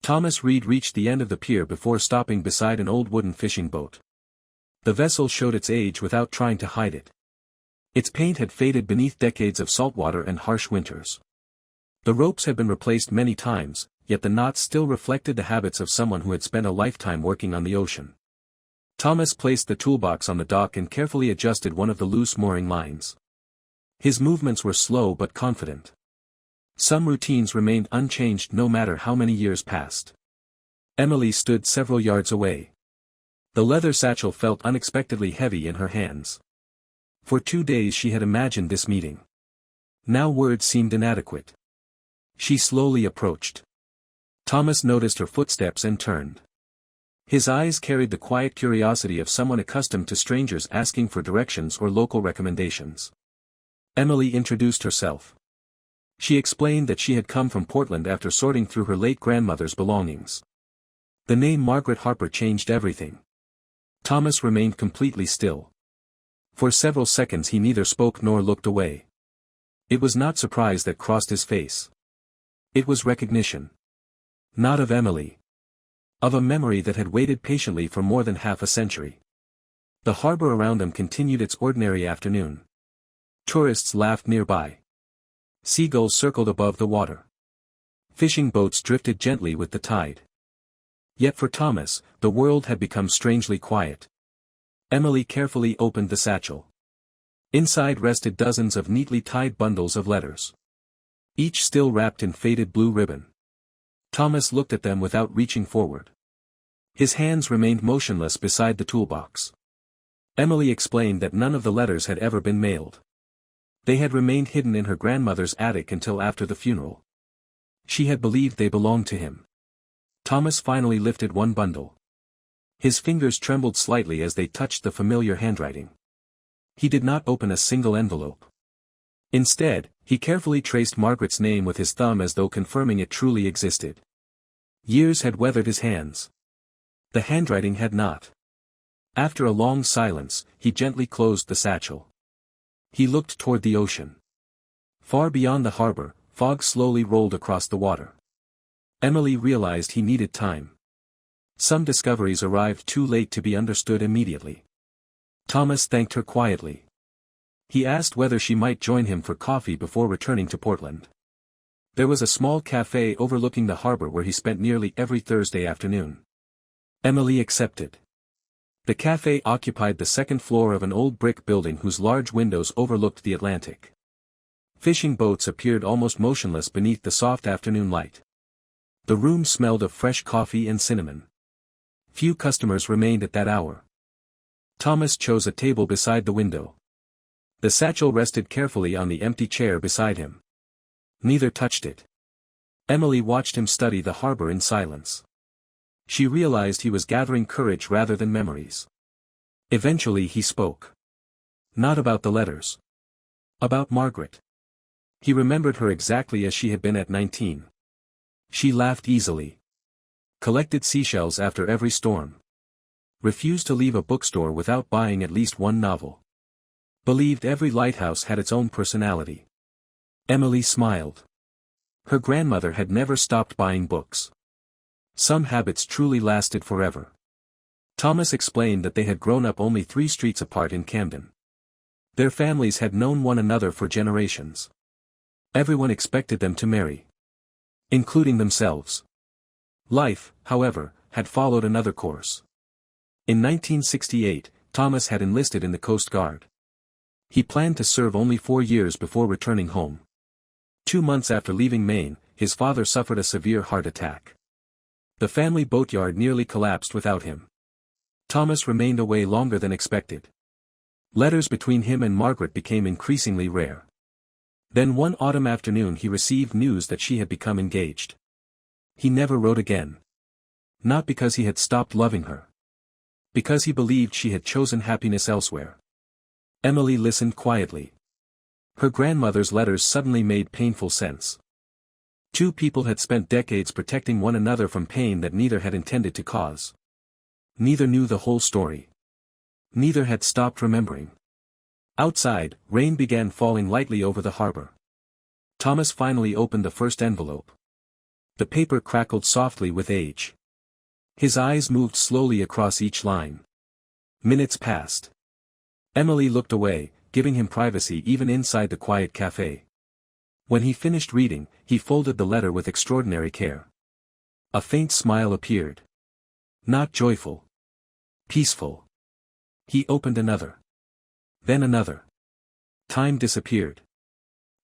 Thomas Reed reached the end of the pier before stopping beside an old wooden fishing boat. The vessel showed its age without trying to hide it. Its paint had faded beneath decades of saltwater and harsh winters. The ropes had been replaced many times, yet the knots still reflected the habits of someone who had spent a lifetime working on the ocean. Thomas placed the toolbox on the dock and carefully adjusted one of the loose mooring lines. His movements were slow but confident. Some routines remained unchanged no matter how many years passed. Emily stood several yards away. The leather satchel felt unexpectedly heavy in her hands. For 2 days she had imagined this meeting. Now words seemed inadequate. She slowly approached. Thomas noticed her footsteps and turned. His eyes carried the quiet curiosity of someone accustomed to strangers asking for directions or local recommendations. Emily introduced herself. She explained that she had come from Portland after sorting through her late grandmother's belongings. The name Margaret Harper changed everything. Thomas remained completely still. For several seconds he neither spoke nor looked away. It was not surprise that crossed his face. It was recognition. Not of Emily. Of a memory that had waited patiently for more than half a century. The harbor around them continued its ordinary afternoon. Tourists laughed nearby. Seagulls circled above the water. Fishing boats drifted gently with the tide. Yet for Thomas, the world had become strangely quiet. Emily carefully opened the satchel. Inside rested dozens of neatly tied bundles of letters. Each still wrapped in faded blue ribbon. Thomas looked at them without reaching forward. His hands remained motionless beside the toolbox. Emily explained that none of the letters had ever been mailed. They had remained hidden in her grandmother's attic until after the funeral. She had believed they belonged to him. Thomas finally lifted one bundle. His fingers trembled slightly as they touched the familiar handwriting. He did not open a single envelope. Instead, he carefully traced Margaret's name with his thumb as though confirming it truly existed. Years had weathered his hands. The handwriting had not. After a long silence, he gently closed the satchel. He looked toward the ocean. Far beyond the harbor, fog slowly rolled across the water. Emily realized he needed time. Some discoveries arrived too late to be understood immediately. Thomas thanked her quietly. He asked whether she might join him for coffee before returning to Portland. There was a small cafe overlooking the harbor where he spent nearly every Thursday afternoon. Emily accepted. The cafe occupied the second floor of an old brick building whose large windows overlooked the Atlantic. Fishing boats appeared almost motionless beneath the soft afternoon light. The room smelled of fresh coffee and cinnamon. Few customers remained at that hour. Thomas chose a table beside the window. The satchel rested carefully on the empty chair beside him. Neither touched it. Emily watched him study the harbor in silence. She realized he was gathering courage rather than memories. Eventually he spoke. Not about the letters. About Margaret. He remembered her exactly as she had been at 19. She laughed easily. Collected seashells after every storm. Refused to leave a bookstore without buying at least one novel. Believed every lighthouse had its own personality. Emily smiled. Her grandmother had never stopped buying books. Some habits truly lasted forever. Thomas explained that they had grown up only 3 streets apart in Camden. Their families had known one another for generations. Everyone expected them to marry. Including themselves. Life, however, had followed another course. In 1968, Thomas had enlisted in the Coast Guard. He planned to serve only 4 years before returning home. 2 months after leaving Maine, his father suffered a severe heart attack. The family boatyard nearly collapsed without him. Thomas remained away longer than expected. Letters between him and Margaret became increasingly rare. Then one autumn afternoon he received news that she had become engaged. He never wrote again. Not because he had stopped loving her. Because he believed she had chosen happiness elsewhere. Emily listened quietly. Her grandmother's letters suddenly made painful sense. 2 people had spent decades protecting one another from pain that neither had intended to cause. Neither knew the whole story. Neither had stopped remembering. Outside, rain began falling lightly over the harbor. Thomas finally opened the first envelope. The paper crackled softly with age. His eyes moved slowly across each line. Minutes passed. Emily looked away, giving him privacy even inside the quiet cafe. When he finished reading, he folded the letter with extraordinary care. A faint smile appeared. Not joyful. Peaceful. He opened another. Then another. Time disappeared.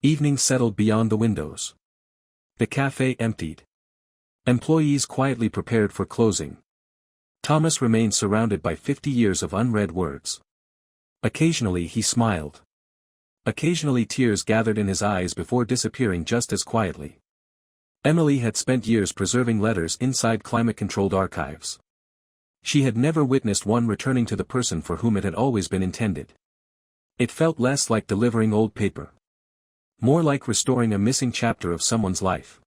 Evening settled beyond the windows. The cafe emptied. Employees quietly prepared for closing. Thomas remained surrounded by 50 years of unread words. Occasionally he smiled. Occasionally tears gathered in his eyes before disappearing just as quietly. Emily had spent years preserving letters inside climate-controlled archives. She had never witnessed one returning to the person for whom it had always been intended. It felt less like delivering old paper. More like restoring a missing chapter of someone's life.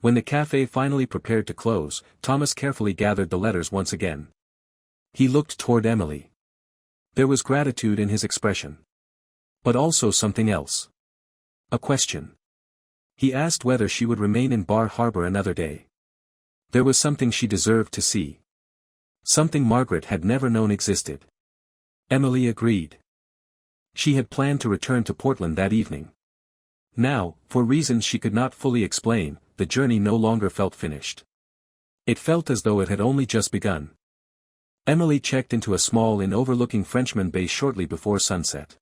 When the cafe finally prepared to close, Thomas carefully gathered the letters once again. He looked toward Emily. There was gratitude in his expression. But also something else. A question. He asked whether she would remain in Bar Harbor another day. There was something she deserved to see. Something Margaret had never known existed. Emily agreed. She had planned to return to Portland that evening. Now, for reasons she could not fully explain, the journey no longer felt finished. It felt as though it had only just begun. Emily checked into a small inn overlooking Frenchman Bay shortly before sunset.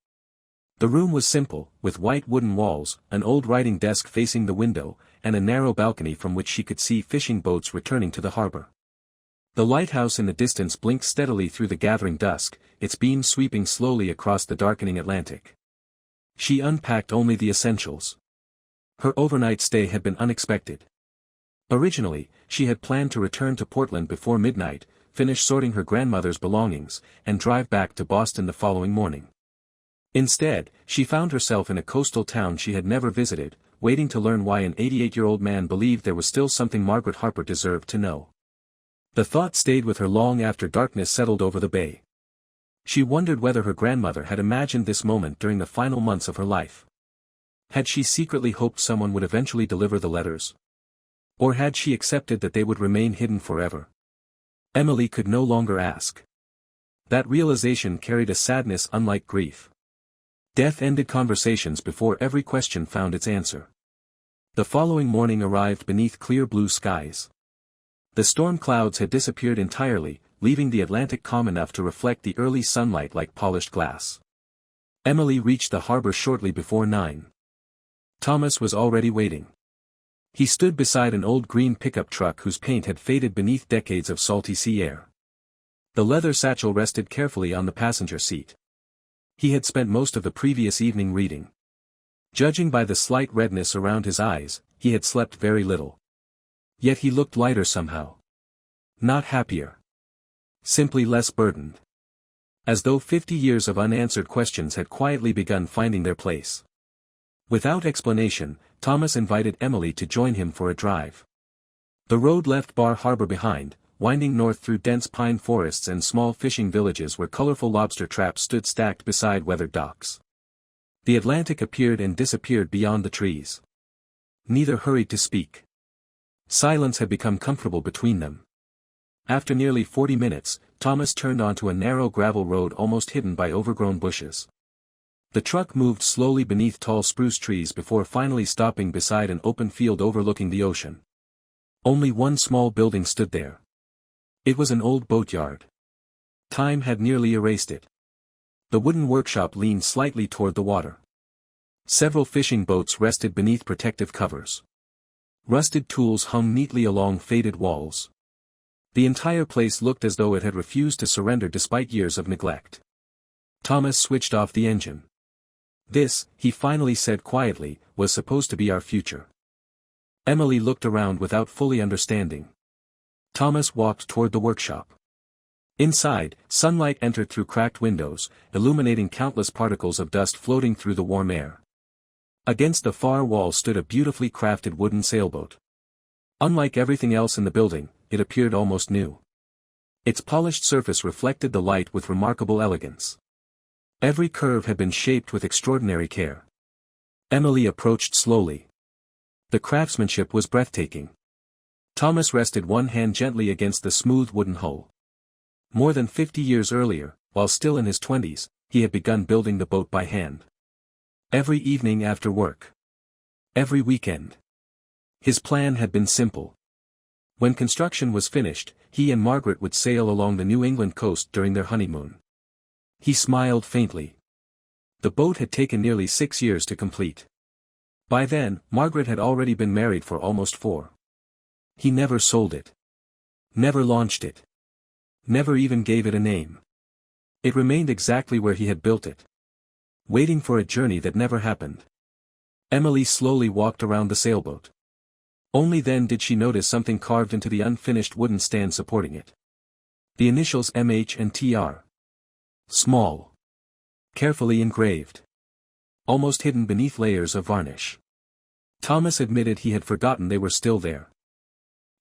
The room was simple, with white wooden walls, an old writing desk facing the window, and a narrow balcony from which she could see fishing boats returning to the harbor. The lighthouse in the distance blinked steadily through the gathering dusk, its beams sweeping slowly across the darkening Atlantic. She unpacked only the essentials. Her overnight stay had been unexpected. Originally, she had planned to return to Portland before midnight, finish sorting her grandmother's belongings, and drive back to Boston the following morning. Instead, she found herself in a coastal town she had never visited, waiting to learn why an 88-year-old man believed there was still something Margaret Harper deserved to know. The thought stayed with her long after darkness settled over the bay. She wondered whether her grandmother had imagined this moment during the final months of her life. Had she secretly hoped someone would eventually deliver the letters? Or had she accepted that they would remain hidden forever? Emily could no longer ask. That realization carried a sadness unlike grief. Death ended conversations before every question found its answer. The following morning arrived beneath clear blue skies. The storm clouds had disappeared entirely, leaving the Atlantic calm enough to reflect the early sunlight like polished glass. Emily reached the harbor shortly before 9. Thomas was already waiting. He stood beside an old green pickup truck whose paint had faded beneath decades of salty sea air. The leather satchel rested carefully on the passenger seat. He had spent most of the previous evening reading. Judging by the slight redness around his eyes, he had slept very little. Yet he looked lighter somehow. Not happier. Simply less burdened. As though 50 years of unanswered questions had quietly begun finding their place. Without explanation, Thomas invited Emily to join him for a drive. The road left Bar Harbor behind, winding north through dense pine forests and small fishing villages where colorful lobster traps stood stacked beside weathered docks. The Atlantic appeared and disappeared beyond the trees. Neither hurried to speak. Silence had become comfortable between them. After nearly 40 minutes, Thomas turned onto a narrow gravel road almost hidden by overgrown bushes. The truck moved slowly beneath tall spruce trees before finally stopping beside an open field overlooking the ocean. Only one small building stood there. It was an old boatyard. Time had nearly erased it. The wooden workshop leaned slightly toward the water. Several fishing boats rested beneath protective covers. Rusted tools hung neatly along faded walls. The entire place looked as though it had refused to surrender despite years of neglect. Thomas switched off the engine. This, he finally said quietly, was supposed to be our future. Emily looked around without fully understanding. Thomas walked toward the workshop. Inside, sunlight entered through cracked windows, illuminating countless particles of dust floating through the warm air. Against the far wall stood a beautifully crafted wooden sailboat. Unlike everything else in the building, it appeared almost new. Its polished surface reflected the light with remarkable elegance. Every curve had been shaped with extraordinary care. Emily approached slowly. The craftsmanship was breathtaking. Thomas rested one hand gently against the smooth wooden hull. More than 50 years earlier, while still in his 20s, he had begun building the boat by hand. Every evening after work. Every weekend. His plan had been simple. When construction was finished, he and Margaret would sail along the New England coast during their honeymoon. He smiled faintly. The boat had taken nearly 6 years to complete. By then, Margaret had already been married for almost 4. He never sold it. Never launched it. Never even gave it a name. It remained exactly where he had built it. Waiting for a journey that never happened. Emily slowly walked around the sailboat. Only then did she notice something carved into the unfinished wooden stand supporting it. The initials MH and TR. Small. Carefully engraved. Almost hidden beneath layers of varnish. Thomas admitted he had forgotten they were still there.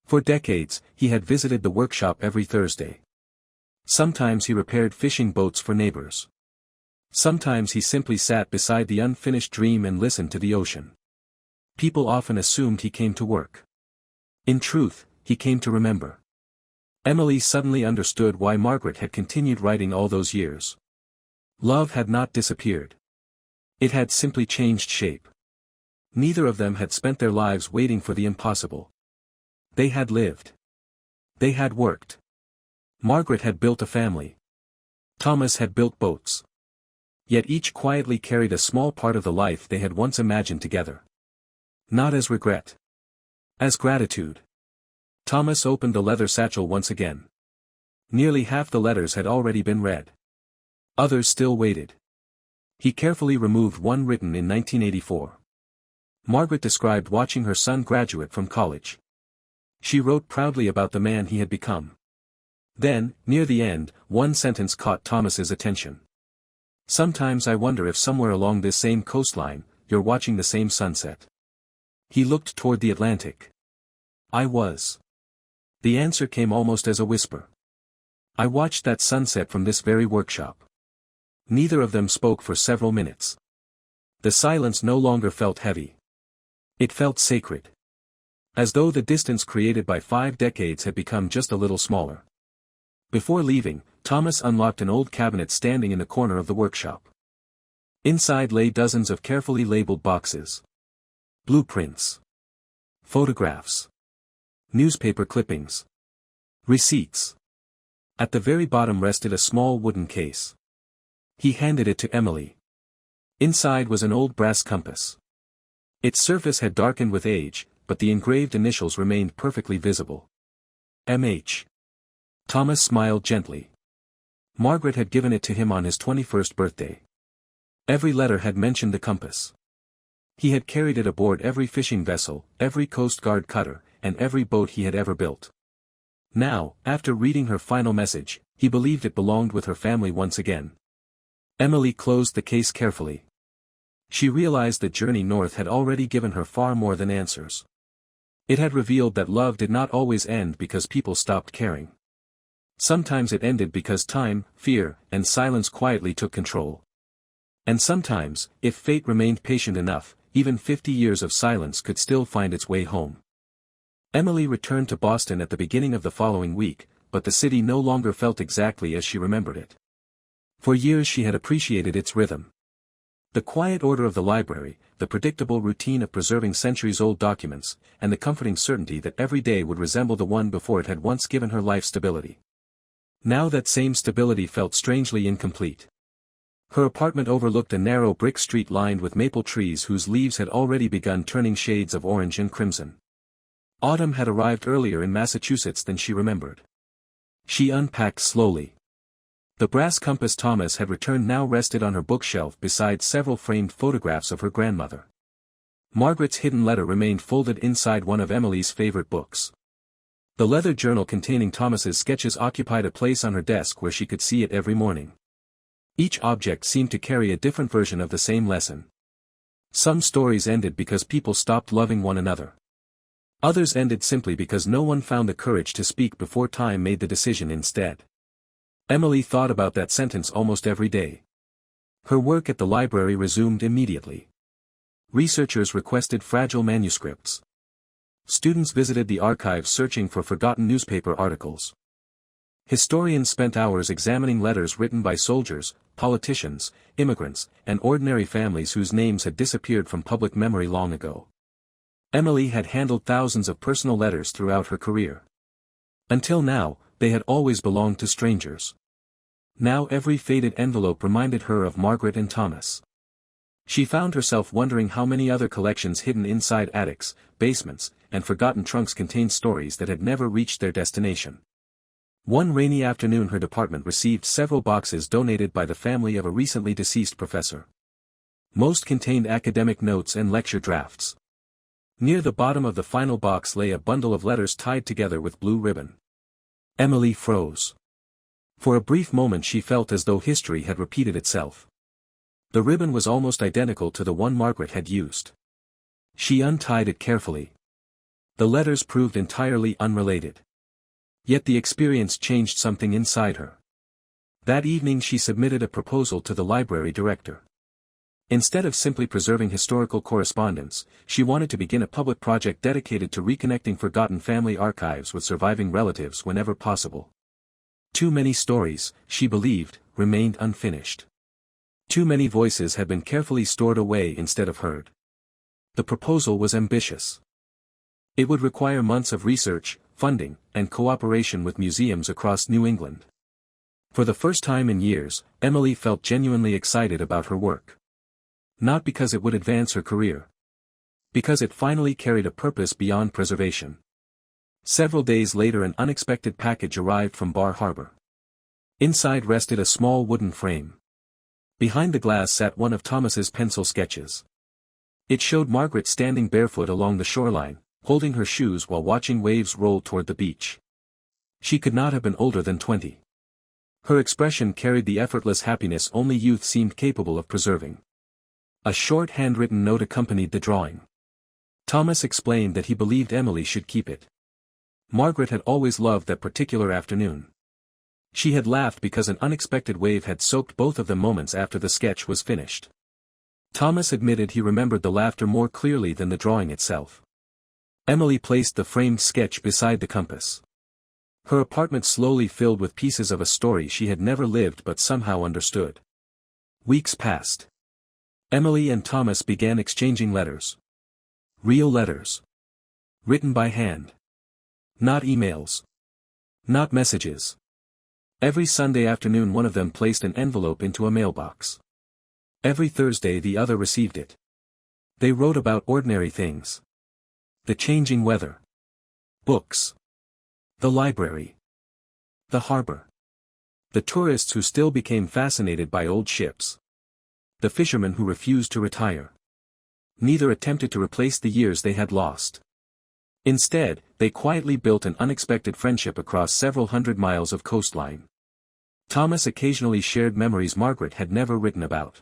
For decades, he had visited the workshop every Thursday. Sometimes he repaired fishing boats for neighbors. Sometimes he simply sat beside the unfinished dream and listened to the ocean. People often assumed he came to work. In truth, he came to remember. Emily suddenly understood why Margaret had continued writing all those years. Love had not disappeared. It had simply changed shape. Neither of them had spent their lives waiting for the impossible. They had lived. They had worked. Margaret had built a family. Thomas had built boats. Yet each quietly carried a small part of the life they had once imagined together. Not as regret. As gratitude. Thomas opened the leather satchel once again. Nearly half the letters had already been read. Others still waited. He carefully removed one written in 1984. Margaret described watching her son graduate from college. She wrote proudly about the man he had become. Then, near the end, one sentence caught Thomas's attention. Sometimes I wonder if somewhere along this same coastline, you're watching the same sunset. He looked toward the Atlantic. I was. The answer came almost as a whisper. I watched that sunset from this very workshop. Neither of them spoke for several minutes. The silence no longer felt heavy. It felt sacred. As though the distance created by 5 decades had become just a little smaller. Before leaving, Thomas unlocked an old cabinet standing in the corner of the workshop. Inside lay dozens of carefully labeled boxes. Blueprints. Photographs. Newspaper clippings. Receipts. At the very bottom rested a small wooden case. He handed it to Emily. Inside was an old brass compass. Its surface had darkened with age, but the engraved initials remained perfectly visible. MH. Thomas smiled gently. Margaret had given it to him on his 21st birthday. Every letter had mentioned the compass. He had carried it aboard every fishing vessel, every Coast Guard cutter, and every boat he had ever built. Now, after reading her final message, he believed it belonged with her family once again. Emily closed the case carefully. She realized the journey north had already given her far more than answers. It had revealed that love did not always end because people stopped caring. Sometimes it ended because time, fear, and silence quietly took control. And sometimes, if fate remained patient enough, even 50 years of silence could still find its way home. Emily returned to Boston at the beginning of the following week, but the city no longer felt exactly as she remembered it. For years she had appreciated its rhythm. The quiet order of the library, the predictable routine of preserving centuries-old documents, and the comforting certainty that every day would resemble the one before it had once given her life stability. Now that same stability felt strangely incomplete. Her apartment overlooked a narrow brick street lined with maple trees whose leaves had already begun turning shades of orange and crimson. Autumn had arrived earlier in Massachusetts than she remembered. She unpacked slowly. The brass compass Thomas had returned now rested on her bookshelf beside several framed photographs of her grandmother. Margaret's hidden letter remained folded inside one of Emily's favorite books. The leather journal containing Thomas's sketches occupied a place on her desk where she could see it every morning. Each object seemed to carry a different version of the same lesson. Some stories ended because people stopped loving one another. Others ended simply because no one found the courage to speak before time made the decision instead. Emily thought about that sentence almost every day. Her work at the library resumed immediately. Researchers requested fragile manuscripts. Students visited the archives searching for forgotten newspaper articles. Historians spent hours examining letters written by soldiers, politicians, immigrants, and ordinary families whose names had disappeared from public memory long ago. Emily had handled thousands of personal letters throughout her career. Until now, they had always belonged to strangers. Now every faded envelope reminded her of Margaret and Thomas. She found herself wondering how many other collections hidden inside attics, basements, and forgotten trunks contained stories that had never reached their destination. One rainy afternoon her department received several boxes donated by the family of a recently deceased professor. Most contained academic notes and lecture drafts. Near the bottom of the final box lay a bundle of letters tied together with blue ribbon. Emily froze. For a brief moment she felt as though history had repeated itself. The ribbon was almost identical to the one Margaret had used. She untied it carefully. The letters proved entirely unrelated. Yet the experience changed something inside her. That evening she submitted a proposal to the library director. Instead of simply preserving historical correspondence, she wanted to begin a public project dedicated to reconnecting forgotten family archives with surviving relatives whenever possible. Too many stories, she believed, remained unfinished. Too many voices had been carefully stored away instead of heard. The proposal was ambitious. It would require months of research, funding, and cooperation with museums across New England. For the first time in years, Emily felt genuinely excited about her work. Not because it would advance her career. Because it finally carried a purpose beyond preservation. Several days later an unexpected package arrived from Bar Harbor. Inside rested a small wooden frame. Behind the glass sat one of Thomas's pencil sketches. It showed Margaret standing barefoot along the shoreline, holding her shoes while watching waves roll toward the beach. She could not have been older than 20. Her expression carried the effortless happiness only youth seemed capable of preserving. A short handwritten note accompanied the drawing. Thomas explained that he believed Emily should keep it. Margaret had always loved that particular afternoon. She had laughed because an unexpected wave had soaked both of them moments after the sketch was finished. Thomas admitted he remembered the laughter more clearly than the drawing itself. Emily placed the framed sketch beside the compass. Her apartment slowly filled with pieces of a story she had never lived but somehow understood. Weeks passed. Emily and Thomas began exchanging letters. Real letters. Written by hand. Not emails. Not messages. Every Sunday afternoon one of them placed an envelope into a mailbox. Every Thursday the other received it. They wrote about ordinary things. The changing weather. Books. The library. The harbor. The tourists who still became fascinated by old ships. The fishermen who refused to retire. Neither attempted to replace the years they had lost. Instead, they quietly built an unexpected friendship across several hundred miles of coastline. Thomas occasionally shared memories Margaret had never written about.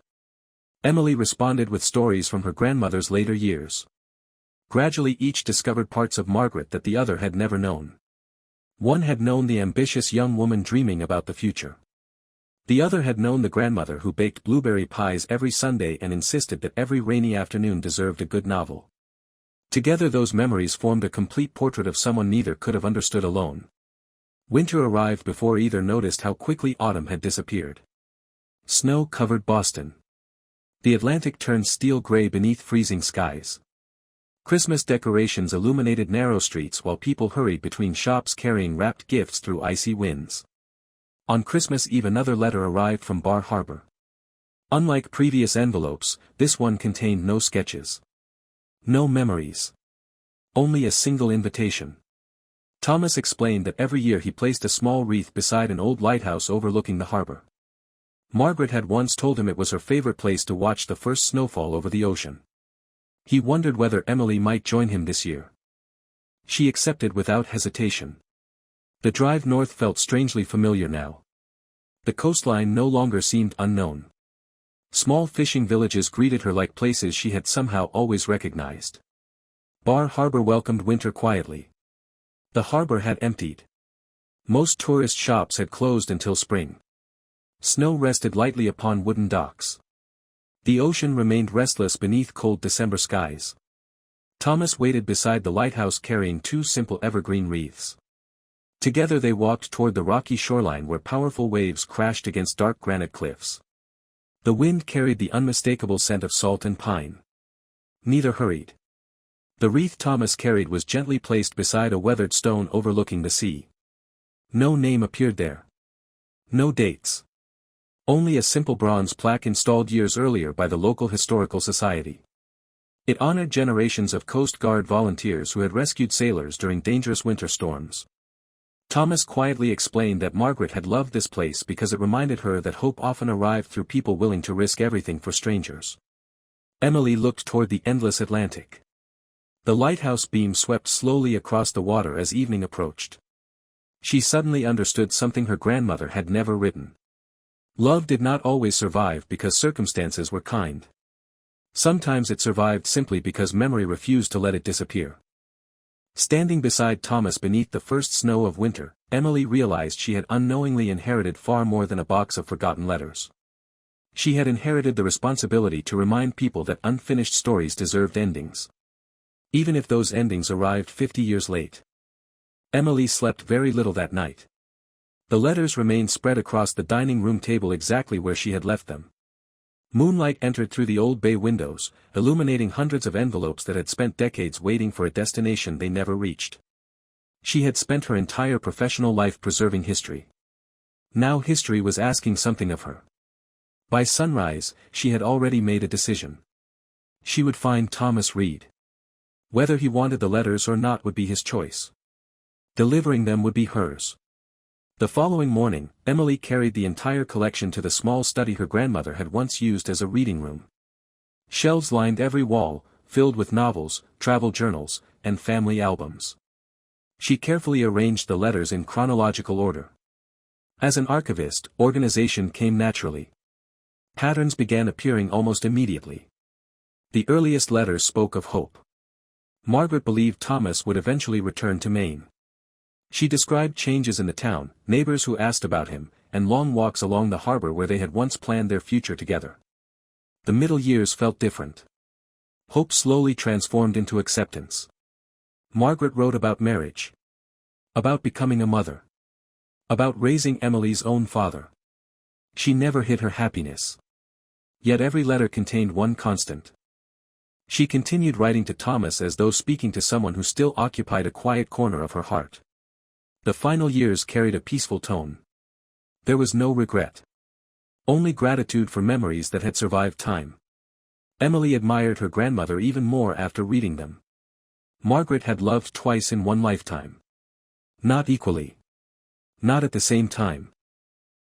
Emily responded with stories from her grandmother's later years. Gradually each discovered parts of Margaret that the other had never known. One had known the ambitious young woman dreaming about the future. The other had known the grandmother who baked blueberry pies every Sunday and insisted that every rainy afternoon deserved a good novel. Together those memories formed a complete portrait of someone neither could have understood alone. Winter arrived before either noticed how quickly autumn had disappeared. Snow covered Boston. The Atlantic turned steel gray beneath freezing skies. Christmas decorations illuminated narrow streets while people hurried between shops carrying wrapped gifts through icy winds. On Christmas Eve another letter arrived from Bar Harbor. Unlike previous envelopes, this one contained no sketches. No memories. Only a single invitation. Thomas explained that every year he placed a small wreath beside an old lighthouse overlooking the harbor. Margaret had once told him it was her favorite place to watch the first snowfall over the ocean. He wondered whether Emily might join him this year. She accepted without hesitation. The drive north felt strangely familiar now. The coastline no longer seemed unknown. Small fishing villages greeted her like places she had somehow always recognized. Bar Harbor welcomed winter quietly. The harbor had emptied. Most tourist shops had closed until spring. Snow rested lightly upon wooden docks. The ocean remained restless beneath cold December skies. Thomas waited beside the lighthouse carrying two simple evergreen wreaths. Together they walked toward the rocky shoreline where powerful waves crashed against dark granite cliffs. The wind carried the unmistakable scent of salt and pine. Neither hurried. The wreath Thomas carried was gently placed beside a weathered stone overlooking the sea. No name appeared there. No dates. Only a simple bronze plaque installed years earlier by the local historical society. It honored generations of Coast Guard volunteers who had rescued sailors during dangerous winter storms. Thomas quietly explained that Margaret had loved this place because it reminded her that hope often arrived through people willing to risk everything for strangers. Emily looked toward the endless Atlantic. The lighthouse beam swept slowly across the water as evening approached. She suddenly understood something her grandmother had never written. Love did not always survive because circumstances were kind. Sometimes it survived simply because memory refused to let it disappear. Standing beside Thomas beneath the first snow of winter, Emily realized she had unknowingly inherited far more than a box of forgotten letters. She had inherited the responsibility to remind people that unfinished stories deserved endings. Even if those endings arrived 50 years late. Emily slept very little that night. The letters remained spread across the dining room table exactly where she had left them. Moonlight entered through the old bay windows, illuminating hundreds of envelopes that had spent decades waiting for a destination they never reached. She had spent her entire professional life preserving history. Now history was asking something of her. By sunrise, she had already made a decision. She would find Thomas Reed. Whether he wanted the letters or not would be his choice. Delivering them would be hers. The following morning, Emily carried the entire collection to the small study her grandmother had once used as a reading room. Shelves lined every wall, filled with novels, travel journals, and family albums. She carefully arranged the letters in chronological order. As an archivist, organization came naturally. Patterns began appearing almost immediately. The earliest letters spoke of hope. Margaret believed Thomas would eventually return to Maine. She described changes in the town, neighbors who asked about him, and long walks along the harbor where they had once planned their future together. The middle years felt different. Hope slowly transformed into acceptance. Margaret wrote about marriage. About becoming a mother. About raising Emily's own father. She never hid her happiness. Yet every letter contained one constant. She continued writing to Thomas as though speaking to someone who still occupied a quiet corner of her heart. The final years carried a peaceful tone. There was no regret. Only gratitude for memories that had survived time. Emily admired her grandmother even more after reading them. Margaret had loved twice in one lifetime. Not equally. Not at the same time.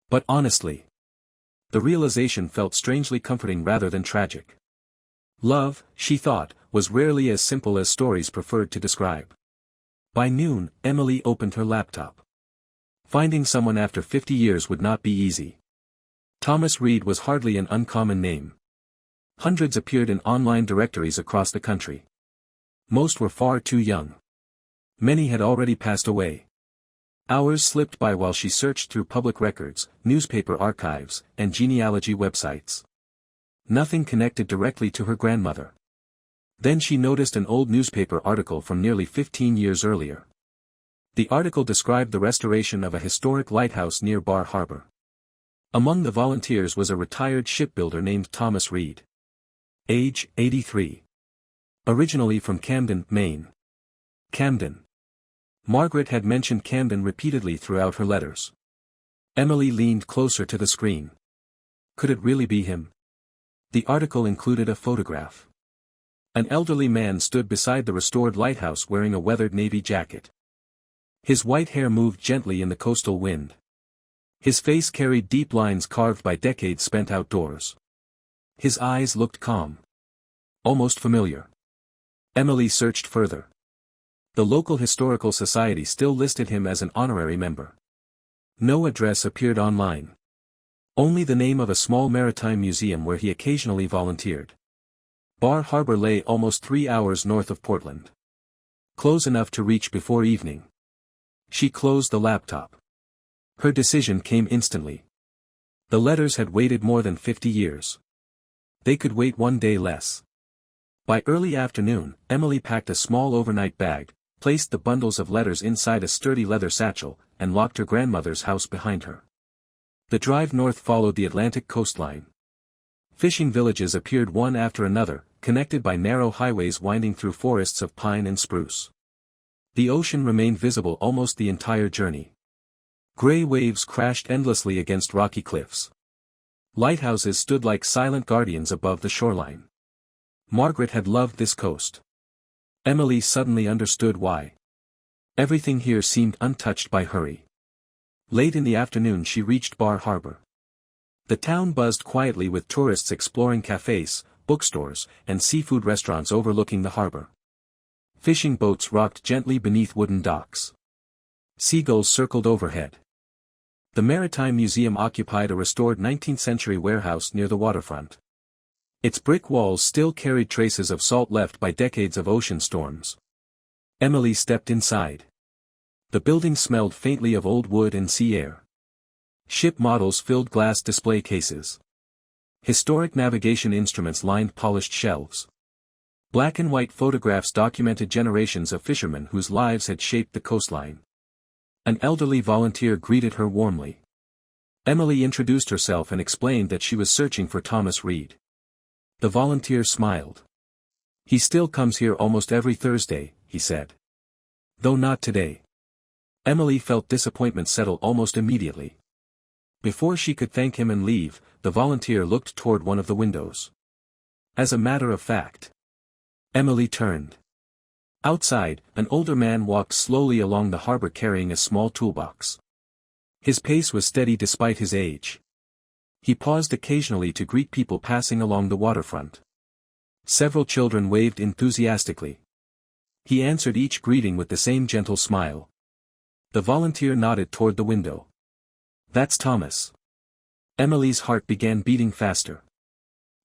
But honestly. The realization felt strangely comforting rather than tragic. Love, she thought, was rarely as simple as stories preferred to describe. By noon, Emily opened her laptop. Finding someone after 50 years would not be easy. Thomas Reed was hardly an uncommon name. Hundreds appeared in online directories across the country. Most were far too young. Many had already passed away. Hours slipped by while she searched through public records, newspaper archives, and genealogy websites. Nothing connected directly to her grandmother. Then she noticed an old newspaper article from nearly 15 years earlier. The article described the restoration of a historic lighthouse near Bar Harbor. Among the volunteers was a retired shipbuilder named Thomas Reed. Age, 83. Originally from Camden, Maine. Camden. Margaret had mentioned Camden repeatedly throughout her letters. Emily leaned closer to the screen. Could it really be him? The article included a photograph. An elderly man stood beside the restored lighthouse wearing a weathered navy jacket. His white hair moved gently in the coastal wind. His face carried deep lines carved by decades spent outdoors. His eyes looked calm. Almost familiar. Emily searched further. The local historical society still listed him as an honorary member. No address appeared online. Only the name of a small maritime museum where he occasionally volunteered. Bar Harbor lay almost 3 hours north of Portland. Close enough to reach before evening. She closed the laptop. Her decision came instantly. The letters had waited more than 50 years. They could wait one day less. By early afternoon, Emily packed a small overnight bag, placed the bundles of letters inside a sturdy leather satchel, and locked her grandmother's house behind her. The drive north followed the Atlantic coastline. Fishing villages appeared one after another, connected by narrow highways winding through forests of pine and spruce. The ocean remained visible almost the entire journey. Gray waves crashed endlessly against rocky cliffs. Lighthouses stood like silent guardians above the shoreline. Margaret had loved this coast. Emily suddenly understood why. Everything here seemed untouched by hurry. Late in the afternoon she reached Bar Harbor. The town buzzed quietly with tourists exploring cafes, bookstores, and seafood restaurants overlooking the harbor. Fishing boats rocked gently beneath wooden docks. Seagulls circled overhead. The Maritime Museum occupied a restored 19th-century warehouse near the waterfront. Its brick walls still carried traces of salt left by decades of ocean storms. Emily stepped inside. The building smelled faintly of old wood and sea air. Ship models filled glass display cases. Historic navigation instruments lined polished shelves. Black and white photographs documented generations of fishermen whose lives had shaped the coastline. An elderly volunteer greeted her warmly. Emily introduced herself and explained that she was searching for Thomas Reed. The volunteer smiled. "He still comes here almost every Thursday," he said. "Though not today." Emily felt disappointment settle almost immediately. Before she could thank him and leave, the volunteer looked toward one of the windows. As a matter of fact. Emily turned. Outside, an older man walked slowly along the harbor carrying a small toolbox. His pace was steady despite his age. He paused occasionally to greet people passing along the waterfront. Several children waved enthusiastically. He answered each greeting with the same gentle smile. The volunteer nodded toward the window. "That's Thomas." Emily's heart began beating faster.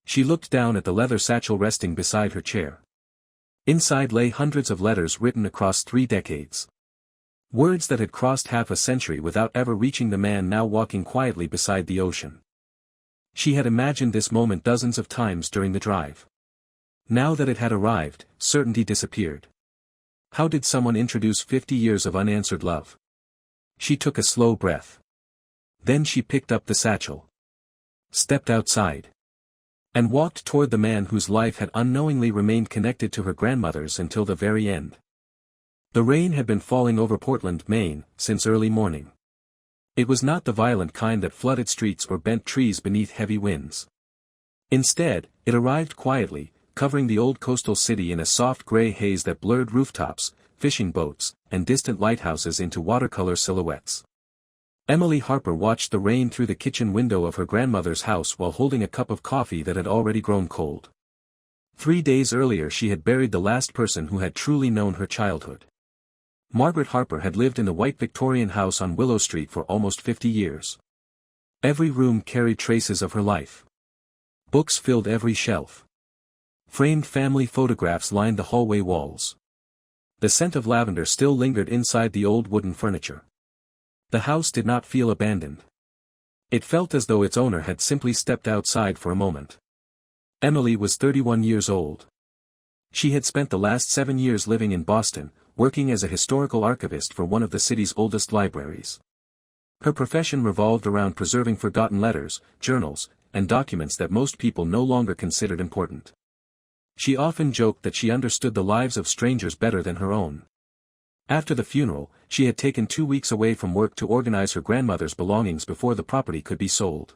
She looked down at the leather satchel resting beside her chair. Inside lay hundreds of letters written across 3 decades. Words that had crossed half a century without ever reaching the man now walking quietly beside the ocean. She had imagined this moment dozens of times during the drive. Now that it had arrived, certainty disappeared. How did someone introduce 50 years of unanswered love? She took a slow breath. Then she picked up the satchel. Stepped outside. And walked toward the man whose life had unknowingly remained connected to her grandmother's until the very end. The rain had been falling over Portland, Maine, since early morning. It was not the violent kind that flooded streets or bent trees beneath heavy winds. Instead, it arrived quietly, covering the old coastal city in a soft gray haze that blurred rooftops, fishing boats, and distant lighthouses into watercolor silhouettes. Emily Harper watched the rain through the kitchen window of her grandmother's house while holding a cup of coffee that had already grown cold. 3 days earlier she had buried the last person who had truly known her childhood. Margaret Harper had lived in the white Victorian house on Willow Street for almost 50 years. Every room carried traces of her life. Books filled every shelf. Framed family photographs lined the hallway walls. The scent of lavender still lingered inside the old wooden furniture. The house did not feel abandoned. It felt as though its owner had simply stepped outside for a moment. Emily was 31 years old. She had spent the last 7 years living in Boston, working as a historical archivist for one of the city's oldest libraries. Her profession revolved around preserving forgotten letters, journals, and documents that most people no longer considered important. She often joked that she understood the lives of strangers better than her own. After the funeral, she had taken 2 weeks away from work to organize her grandmother's belongings before the property could be sold.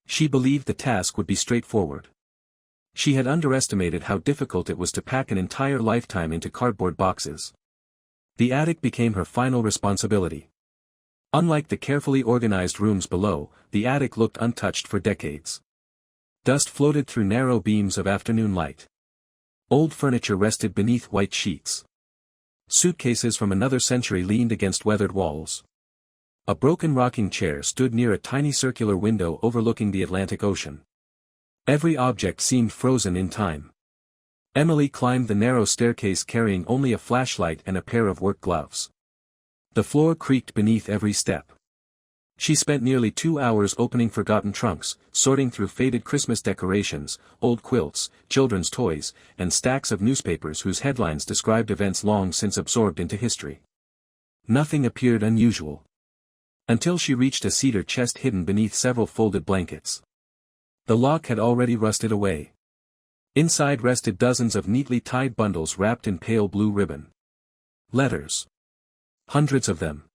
She believed the task would be straightforward. She had underestimated how difficult it was to pack an entire lifetime into cardboard boxes. The attic became her final responsibility. Unlike the carefully organized rooms below, the attic looked untouched for decades. Dust floated through narrow beams of afternoon light. Old furniture rested beneath white sheets. Suitcases from another century leaned against weathered walls. A broken rocking chair stood near a tiny circular window overlooking the Atlantic Ocean. Every object seemed frozen in time. Emily climbed the narrow staircase carrying only a flashlight and a pair of work gloves. The floor creaked beneath every step. She spent nearly 2 hours opening forgotten trunks, sorting through faded Christmas decorations, old quilts, children's toys, and stacks of newspapers whose headlines described events long since absorbed into history. Nothing appeared unusual. Until she reached a cedar chest hidden beneath several folded blankets. The lock had already rusted away. Inside rested dozens of neatly tied bundles wrapped in pale blue ribbon. Letters. Hundreds of them.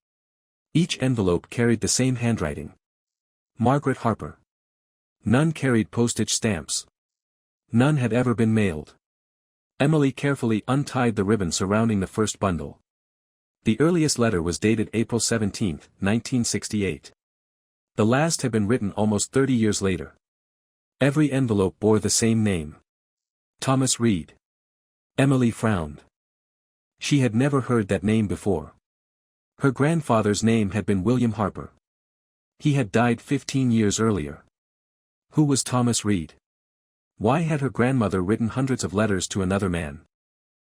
Each envelope carried the same handwriting. Margaret Harper. None carried postage stamps. None had ever been mailed. Emily carefully untied the ribbon surrounding the first bundle. The earliest letter was dated April 17, 1968. The last had been written almost 30 years later. Every envelope bore the same name. Thomas Reed. Emily frowned. She had never heard that name before. Her grandfather's name had been William Harper. He had died 15 years earlier. Who was Thomas Reed? Why had her grandmother written hundreds of letters to another man?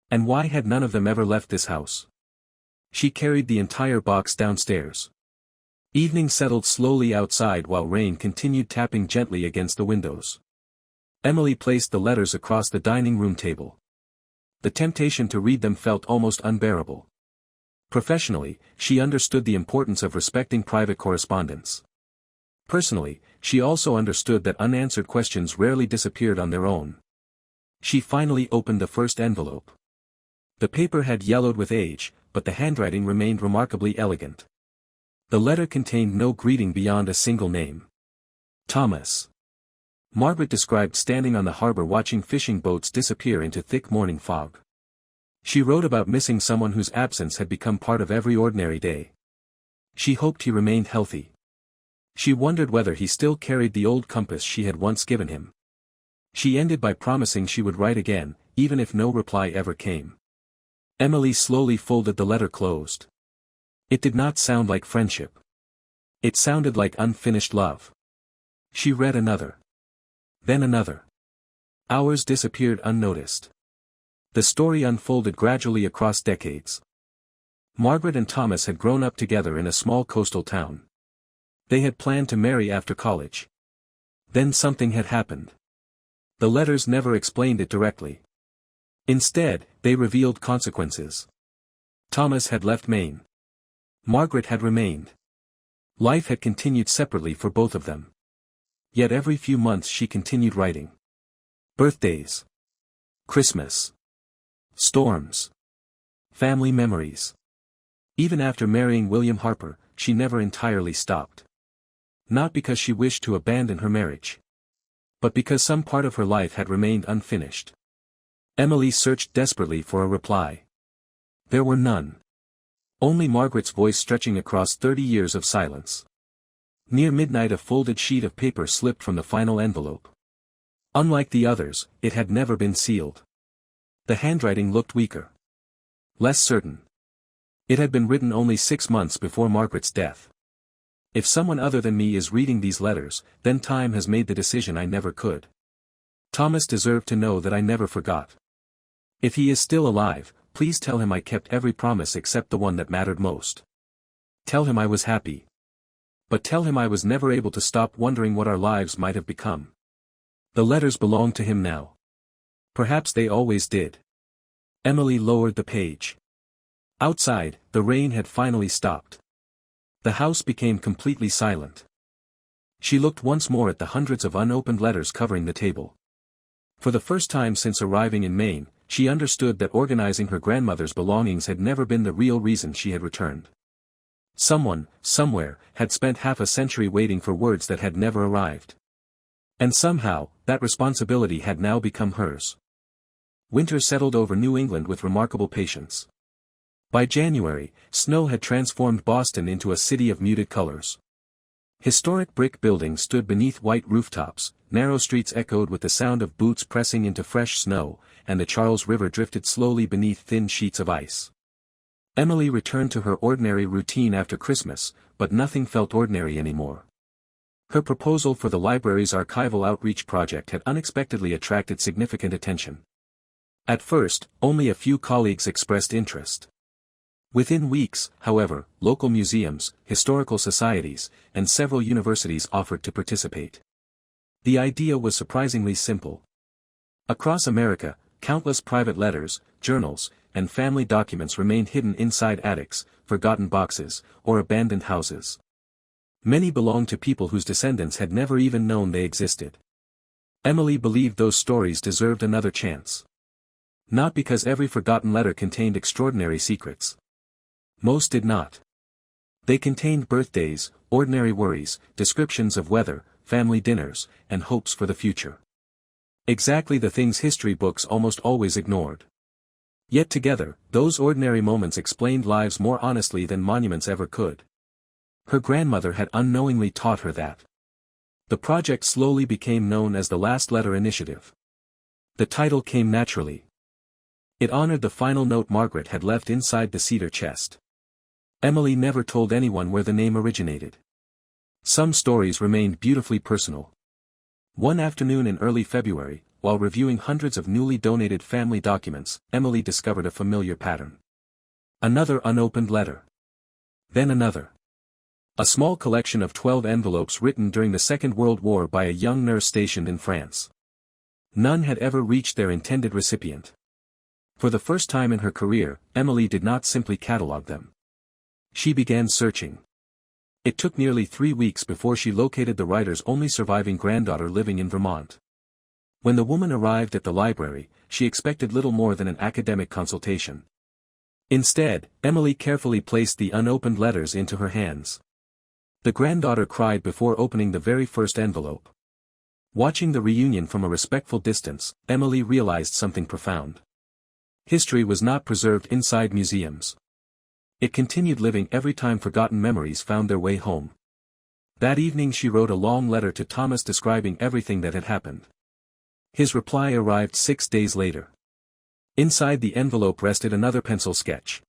And why had none of them ever left this house? She carried the entire box downstairs. Evening settled slowly outside while rain continued tapping gently against the windows. Emily placed the letters across the dining room table. The temptation to read them felt almost unbearable. Professionally, she understood the importance of respecting private correspondence. Personally, she also understood that unanswered questions rarely disappeared on their own. She finally opened the first envelope. The paper had yellowed with age, but the handwriting remained remarkably elegant. The letter contained no greeting beyond a single name. Thomas. Margaret described standing on the harbor watching fishing boats disappear into thick morning fog. She wrote about missing someone whose absence had become part of every ordinary day. She hoped he remained healthy. She wondered whether he still carried the old compass she had once given him. She ended by promising she would write again, even if no reply ever came. Emily slowly folded the letter closed. It did not sound like friendship. It sounded like unfinished love. She read another. Then another. Hours disappeared unnoticed. The story unfolded gradually across decades. Margaret and Thomas had grown up together in a small coastal town. They had planned to marry after college. Then something had happened. The letters never explained it directly. Instead, they revealed consequences. Thomas had left Maine. Margaret had remained. Life had continued separately for both of them. Yet every few months she continued writing. Birthdays. Christmas. Storms. Family memories. Even after marrying William Harper, she never entirely stopped. Not because she wished to abandon her marriage. But because some part of her life had remained unfinished. Emily searched desperately for a reply. There were none. Only Margaret's voice stretching across 30 years of silence. Near midnight a folded sheet of paper slipped from the final envelope. Unlike the others, it had never been sealed. The handwriting looked weaker. Less certain. It had been written only 6 months before Margaret's death. If someone other than me is reading these letters, then time has made the decision I never could. Thomas deserved to know that I never forgot. If he is still alive, please tell him I kept every promise except the one that mattered most. Tell him I was happy. But tell him I was never able to stop wondering what our lives might have become. The letters belong to him now. Perhaps they always did. Emily lowered the page. Outside, the rain had finally stopped. The house became completely silent. She looked once more at the hundreds of unopened letters covering the table. For the first time since arriving in Maine, she understood that organizing her grandmother's belongings had never been the real reason she had returned. Someone, somewhere, had spent half a century waiting for words that had never arrived. And somehow, that responsibility had now become hers. Winter settled over New England with remarkable patience. By January, snow had transformed Boston into a city of muted colors. Historic brick buildings stood beneath white rooftops, narrow streets echoed with the sound of boots pressing into fresh snow, and the Charles River drifted slowly beneath thin sheets of ice. Emily returned to her ordinary routine after Christmas, but nothing felt ordinary anymore. Her proposal for the library's archival outreach project had unexpectedly attracted significant attention. At first, only a few colleagues expressed interest. Within weeks, however, local museums, historical societies, and several universities offered to participate. The idea was surprisingly simple. Across America, countless private letters, journals, and family documents remained hidden inside attics, forgotten boxes, or abandoned houses. Many belonged to people whose descendants had never even known they existed. Emily believed those stories deserved another chance. Not because every forgotten letter contained extraordinary secrets. Most did not. They contained birthdays, ordinary worries, descriptions of weather, family dinners, and hopes for the future. Exactly the things history books almost always ignored. Yet together, those ordinary moments explained lives more honestly than monuments ever could. Her grandmother had unknowingly taught her that. The project slowly became known as the Last Letter Initiative. The title came naturally. It honored the final note Margaret had left inside the cedar chest. Emily never told anyone where the name originated. Some stories remained beautifully personal. One afternoon in early February, while reviewing hundreds of newly donated family documents, Emily discovered a familiar pattern. Another unopened letter. Then another. A small collection of 12 envelopes written during the Second World War by a young nurse stationed in France. None had ever reached their intended recipient. For the first time in her career, Emily did not simply catalog them. She began searching. It took nearly 3 weeks before she located the writer's only surviving granddaughter living in Vermont. When the woman arrived at the library, she expected little more than an academic consultation. Instead, Emily carefully placed the unopened letters into her hands. The granddaughter cried before opening the very first envelope. Watching the reunion from a respectful distance, Emily realized something profound. History was not preserved inside museums. It continued living every time forgotten memories found their way home. That evening she wrote a long letter to Thomas describing everything that had happened. His reply arrived 6 days later. Inside the envelope rested another pencil sketch.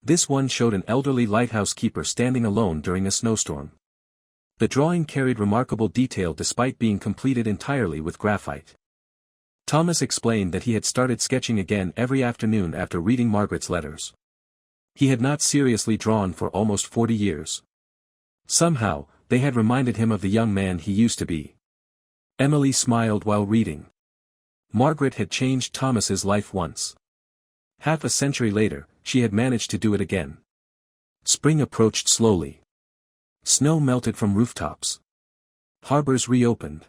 This one showed an elderly lighthouse keeper standing alone during a snowstorm. The drawing carried remarkable detail despite being completed entirely with graphite. Thomas explained that he had started sketching again every afternoon after reading Margaret's letters. He had not seriously drawn for almost 40 years. Somehow, they had reminded him of the young man he used to be. Emily smiled while reading. Margaret had changed Thomas's life once. Half a century later, she had managed to do it again. Spring approached slowly. Snow melted from rooftops. Harbors reopened.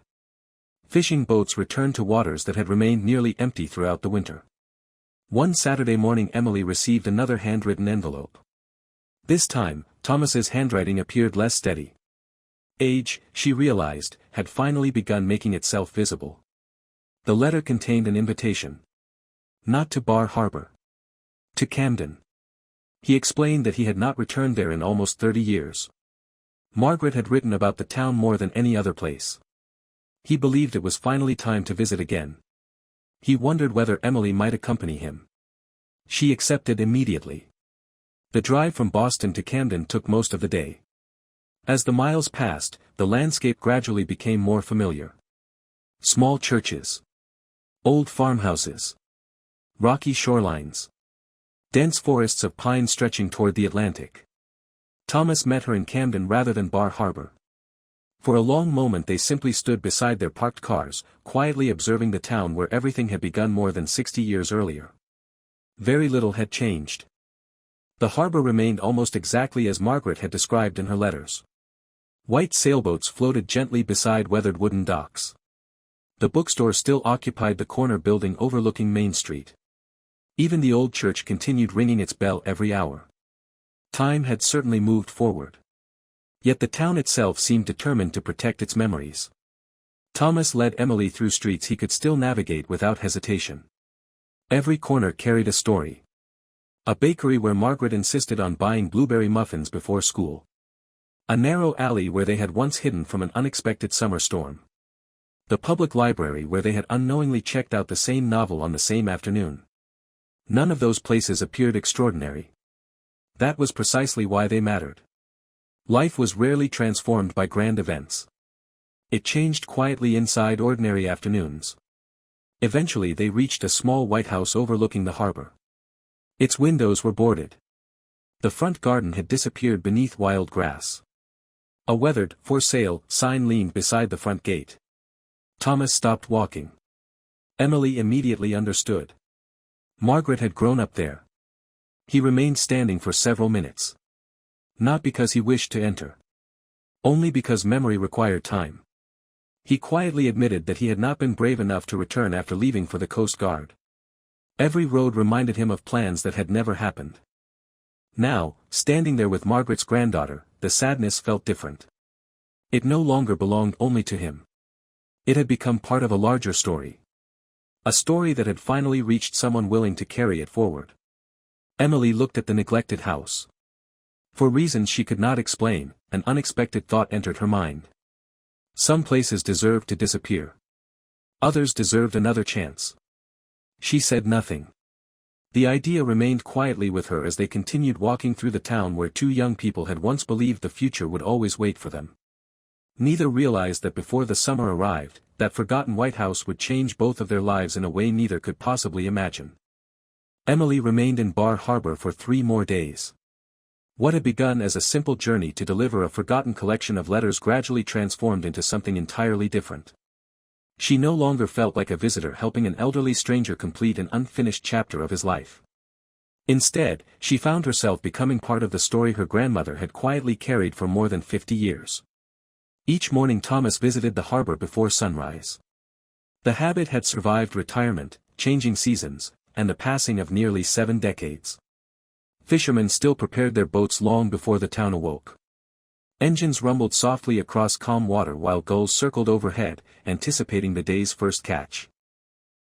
Fishing boats returned to waters that had remained nearly empty throughout the winter. One Saturday morning Emily received another handwritten envelope. This time, Thomas's handwriting appeared less steady. Age, she realized, had finally begun making itself visible. The letter contained an invitation. Not to Bar Harbor. To Camden. He explained that he had not returned there in almost 30 years. Margaret had written about the town more than any other place. He believed it was finally time to visit again. He wondered whether Emily might accompany him. She accepted immediately. The drive from Boston to Camden took most of the day. As the miles passed, the landscape gradually became more familiar. Small churches. Old farmhouses. Rocky shorelines. Dense forests of pine stretching toward the Atlantic. Thomas met her in Camden rather than Bar Harbor. For a long moment they simply stood beside their parked cars, quietly observing the town where everything had begun more than 60 years earlier. Very little had changed. The harbor remained almost exactly as Margaret had described in her letters. White sailboats floated gently beside weathered wooden docks. The bookstore still occupied the corner building overlooking Main Street. Even the old church continued ringing its bell every hour. Time had certainly moved forward. Yet the town itself seemed determined to protect its memories. Thomas led Emily through streets he could still navigate without hesitation. Every corner carried a story. A bakery where Margaret insisted on buying blueberry muffins before school. A narrow alley where they had once hidden from an unexpected summer storm. The public library where they had unknowingly checked out the same novel on the same afternoon. None of those places appeared extraordinary. That was precisely why they mattered. Life was rarely transformed by grand events. It changed quietly inside ordinary afternoons. Eventually they reached a small white house overlooking the harbor. Its windows were boarded. The front garden had disappeared beneath wild grass. A weathered, "For Sale" sign leaned beside the front gate. Thomas stopped walking. Emily immediately understood. Margaret had grown up there. He remained standing for several minutes. Not because he wished to enter. Only because memory required time. He quietly admitted that he had not been brave enough to return after leaving for the Coast Guard. Every road reminded him of plans that had never happened. Now, standing there with Margaret's granddaughter, the sadness felt different. It no longer belonged only to him. It had become part of a larger story. A story that had finally reached someone willing to carry it forward. Emily looked at the neglected house. For reasons she could not explain, an unexpected thought entered her mind. Some places deserved to disappear. Others deserved another chance. She said nothing. The idea remained quietly with her as they continued walking through the town where two young people had once believed the future would always wait for them. Neither realized that before the summer arrived, that forgotten White House would change both of their lives in a way neither could possibly imagine. Emily remained in Bar Harbor for 3 more days. What had begun as a simple journey to deliver a forgotten collection of letters gradually transformed into something entirely different. She no longer felt like a visitor helping an elderly stranger complete an unfinished chapter of his life. Instead, she found herself becoming part of the story her grandmother had quietly carried for more than 50 years. Each morning Thomas visited the harbor before sunrise. The habit had survived retirement, changing seasons, and the passing of nearly 7 decades. Fishermen still prepared their boats long before the town awoke. Engines rumbled softly across calm water while gulls circled overhead, anticipating the day's first catch.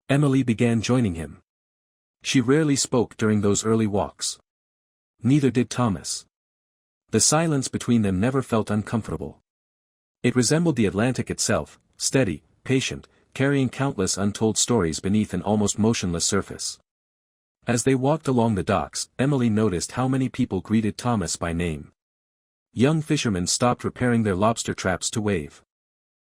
Emily began joining him. She rarely spoke during those early walks. Neither did Thomas. The silence between them never felt uncomfortable. It resembled the Atlantic itself, steady, patient, carrying countless untold stories beneath an almost motionless surface. As they walked along the docks, Emily noticed how many people greeted Thomas by name. Young fishermen stopped repairing their lobster traps to wave.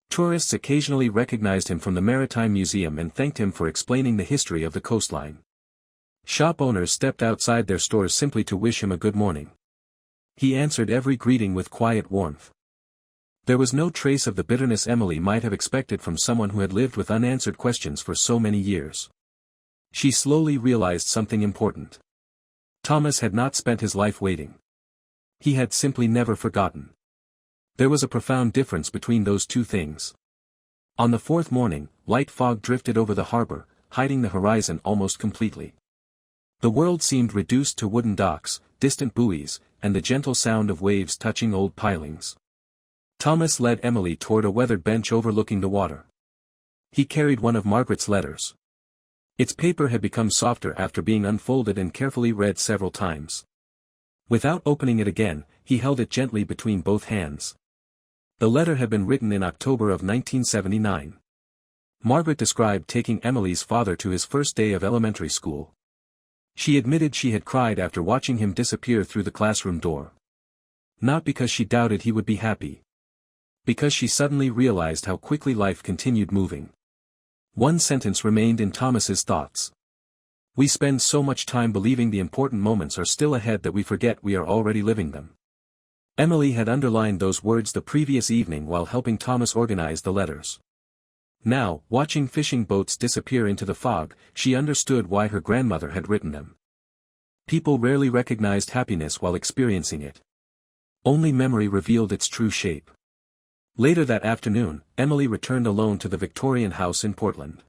Tourists occasionally recognized him from the Maritime Museum and thanked him for explaining the history of the coastline. Shop owners stepped outside their stores simply to wish him a good morning. He answered every greeting with quiet warmth. There was no trace of the bitterness Emily might have expected from someone who had lived with unanswered questions for so many years. She slowly realized something important. Thomas had not spent his life waiting. He had simply never forgotten. There was a profound difference between those two things. On the 4th morning, light fog drifted over the harbor, hiding the horizon almost completely. The world seemed reduced to wooden docks, distant buoys, and the gentle sound of waves touching old pilings. Thomas led Emily toward a weathered bench overlooking the water. He carried one of Margaret's letters. Its paper had become softer after being unfolded and carefully read several times. Without opening it again, he held it gently between both hands. The letter had been written in October of 1979. Margaret described taking Emily's father to his first day of elementary school. She admitted she had cried after watching him disappear through the classroom door. Not because she doubted he would be happy. Because she suddenly realized how quickly life continued moving. One sentence remained in Thomas's thoughts. We spend so much time believing the important moments are still ahead that we forget we are already living them. Emily had underlined those words the previous evening while helping Thomas organize the letters. Now, watching fishing boats disappear into the fog, she understood why her grandmother had written them. People rarely recognized happiness while experiencing it. Only memory revealed its true shape. Later that afternoon, Emily returned alone to the Victorian house in Portland.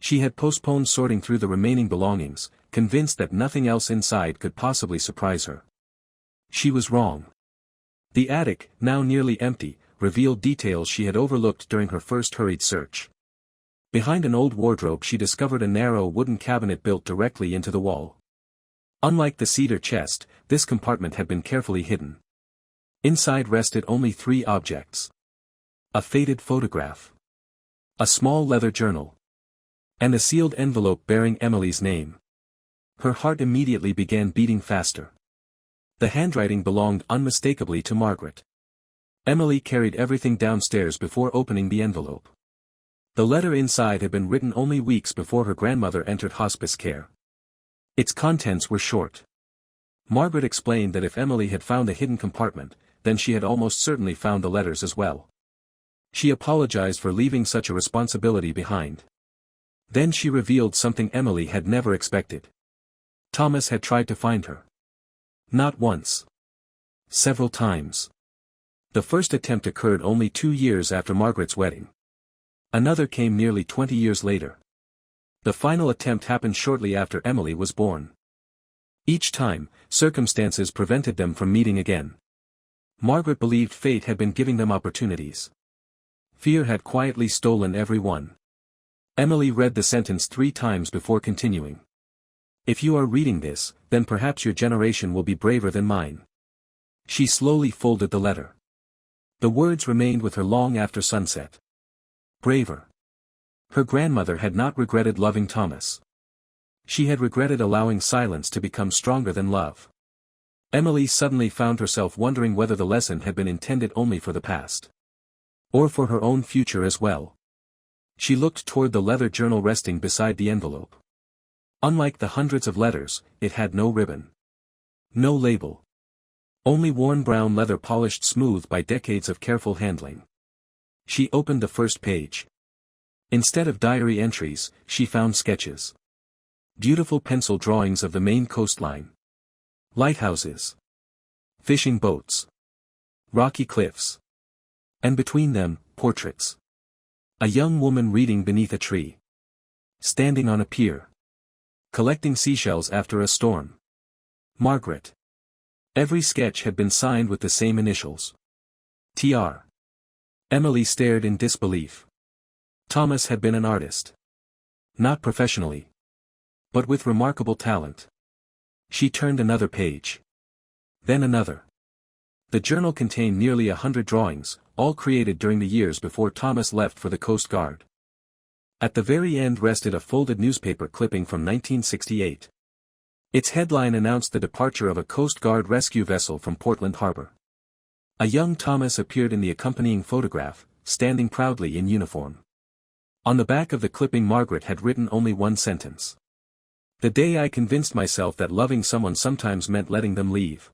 She had postponed sorting through the remaining belongings, convinced that nothing else inside could possibly surprise her. She was wrong. The attic, now nearly empty, revealed details she had overlooked during her first hurried search. Behind an old wardrobe she discovered a narrow wooden cabinet built directly into the wall. Unlike the cedar chest, this compartment had been carefully hidden. Inside rested only 3 objects. A faded photograph. A small leather journal. And a sealed envelope bearing Emily's name. Her heart immediately began beating faster. The handwriting belonged unmistakably to Margaret. Emily carried everything downstairs before opening the envelope. The letter inside had been written only weeks before her grandmother entered hospice care. Its contents were short. Margaret explained that if Emily had found a hidden compartment, then she had almost certainly found the letters as well. She apologized for leaving such a responsibility behind. Then she revealed something Emily had never expected. Thomas had tried to find her. Not once. Several times. The first attempt occurred only 2 years after Margaret's wedding. Another came nearly 20 years later. The final attempt happened shortly after Emily was born. Each time, circumstances prevented them from meeting again. Margaret believed fate had been giving them opportunities. Fear had quietly stolen every one. Emily read the sentence 3 times before continuing. If you are reading this, then perhaps your generation will be braver than mine. She slowly folded the letter. The words remained with her long after sunset. Braver. Her grandmother had not regretted loving Thomas. She had regretted allowing silence to become stronger than love. Emily suddenly found herself wondering whether the lesson had been intended only for the past. Or for her own future as well. She looked toward the leather journal resting beside the envelope. Unlike the hundreds of letters, it had no ribbon. No label. Only worn brown leather polished smooth by decades of careful handling. She opened the first page. Instead of diary entries, she found sketches. Beautiful pencil drawings of the Maine coastline. Lighthouses. Fishing boats. Rocky cliffs. And between them, portraits. A young woman reading beneath a tree. Standing on a pier. Collecting seashells after a storm. Margaret. Every sketch had been signed with the same initials. Tr. Emily stared in disbelief. Thomas had been an artist. Not professionally. But with remarkable talent. She turned another page. Then another. The journal contained nearly 100 drawings, all created during the years before Thomas left for the Coast Guard. At the very end rested a folded newspaper clipping from 1968. Its headline announced the departure of a Coast Guard rescue vessel from Portland Harbor. A young Thomas appeared in the accompanying photograph, standing proudly in uniform. On the back of the clipping Margaret had written only one sentence. The day I convinced myself that loving someone sometimes meant letting them leave.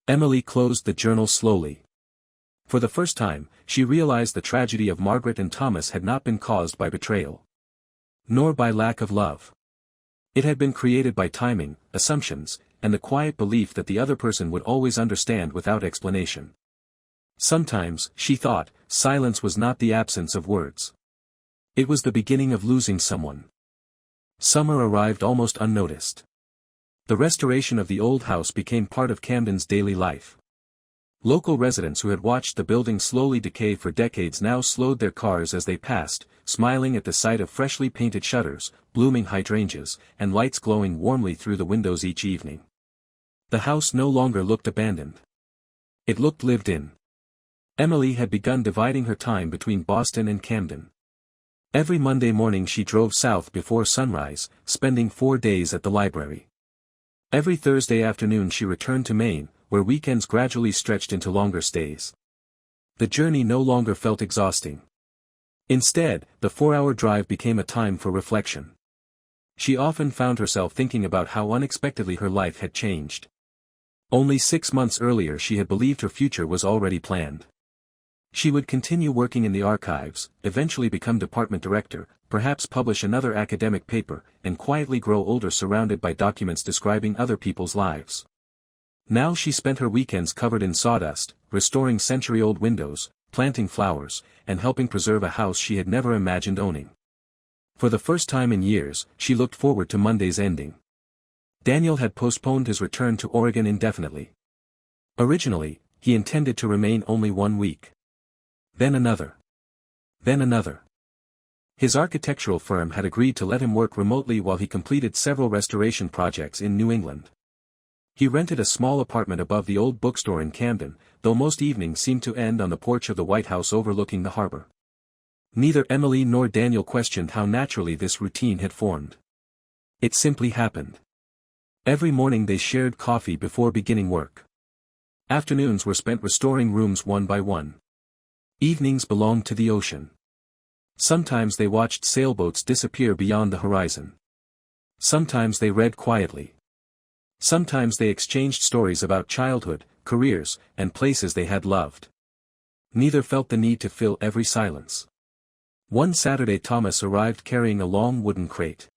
Emily closed the journal slowly. For the first time, she realized the tragedy of Margaret and Thomas had not been caused by betrayal. Nor by lack of love. It had been created by timing, assumptions, and the quiet belief that the other person would always understand without explanation. Sometimes, she thought, silence was not the absence of words. It was the beginning of losing someone. Summer arrived almost unnoticed. The restoration of the old house became part of Camden's daily life. Local residents who had watched the building slowly decay for decades now slowed their cars as they passed, smiling at the sight of freshly painted shutters, blooming hydrangeas, and lights glowing warmly through the windows each evening. The house no longer looked abandoned. It looked lived in. Emily had begun dividing her time between Boston and Camden. Every Monday morning she drove south before sunrise, spending 4 days at the library. Every Thursday afternoon she returned to Maine, where weekends gradually stretched into longer stays. The journey no longer felt exhausting. Instead, the 4-hour drive became a time for reflection. She often found herself thinking about how unexpectedly her life had changed. Only 6 months earlier she had believed her future was already planned. She would continue working in the archives, eventually become department director, perhaps publish another academic paper, and quietly grow older surrounded by documents describing other people's lives. Now she spent her weekends covered in sawdust, restoring century-old windows, planting flowers, and helping preserve a house she had never imagined owning. For the first time in years, she looked forward to Monday's ending. Daniel had postponed his return to Oregon indefinitely. Originally, he intended to remain only 1 week. Then another. Then another. His architectural firm had agreed to let him work remotely while he completed several restoration projects in New England. He rented a small apartment above the old bookstore in Camden, though most evenings seemed to end on the porch of the White House overlooking the harbor. Neither Emily nor Daniel questioned how naturally this routine had formed. It simply happened. Every morning they shared coffee before beginning work. Afternoons were spent restoring rooms one by one. Evenings belonged to the ocean. Sometimes they watched sailboats disappear beyond the horizon. Sometimes they read quietly. Sometimes they exchanged stories about childhood, careers, and places they had loved. Neither felt the need to fill every silence. One Saturday Thomas arrived carrying a long wooden crate.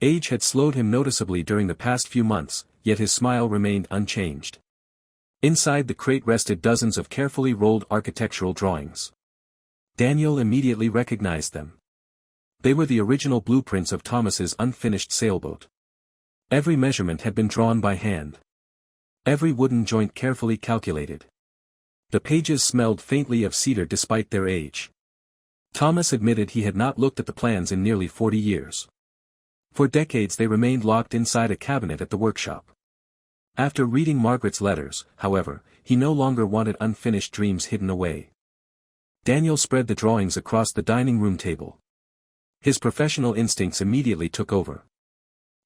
Age had slowed him noticeably during the past few months, yet his smile remained unchanged. Inside the crate rested dozens of carefully rolled architectural drawings. Daniel immediately recognized them. They were the original blueprints of Thomas's unfinished sailboat. Every measurement had been drawn by hand. Every wooden joint carefully calculated. The pages smelled faintly of cedar despite their age. Thomas admitted he had not looked at the plans in nearly 40 years. For decades they remained locked inside a cabinet at the workshop. After reading Margaret's letters, however, he no longer wanted unfinished dreams hidden away. Daniel spread the drawings across the dining room table. His professional instincts immediately took over.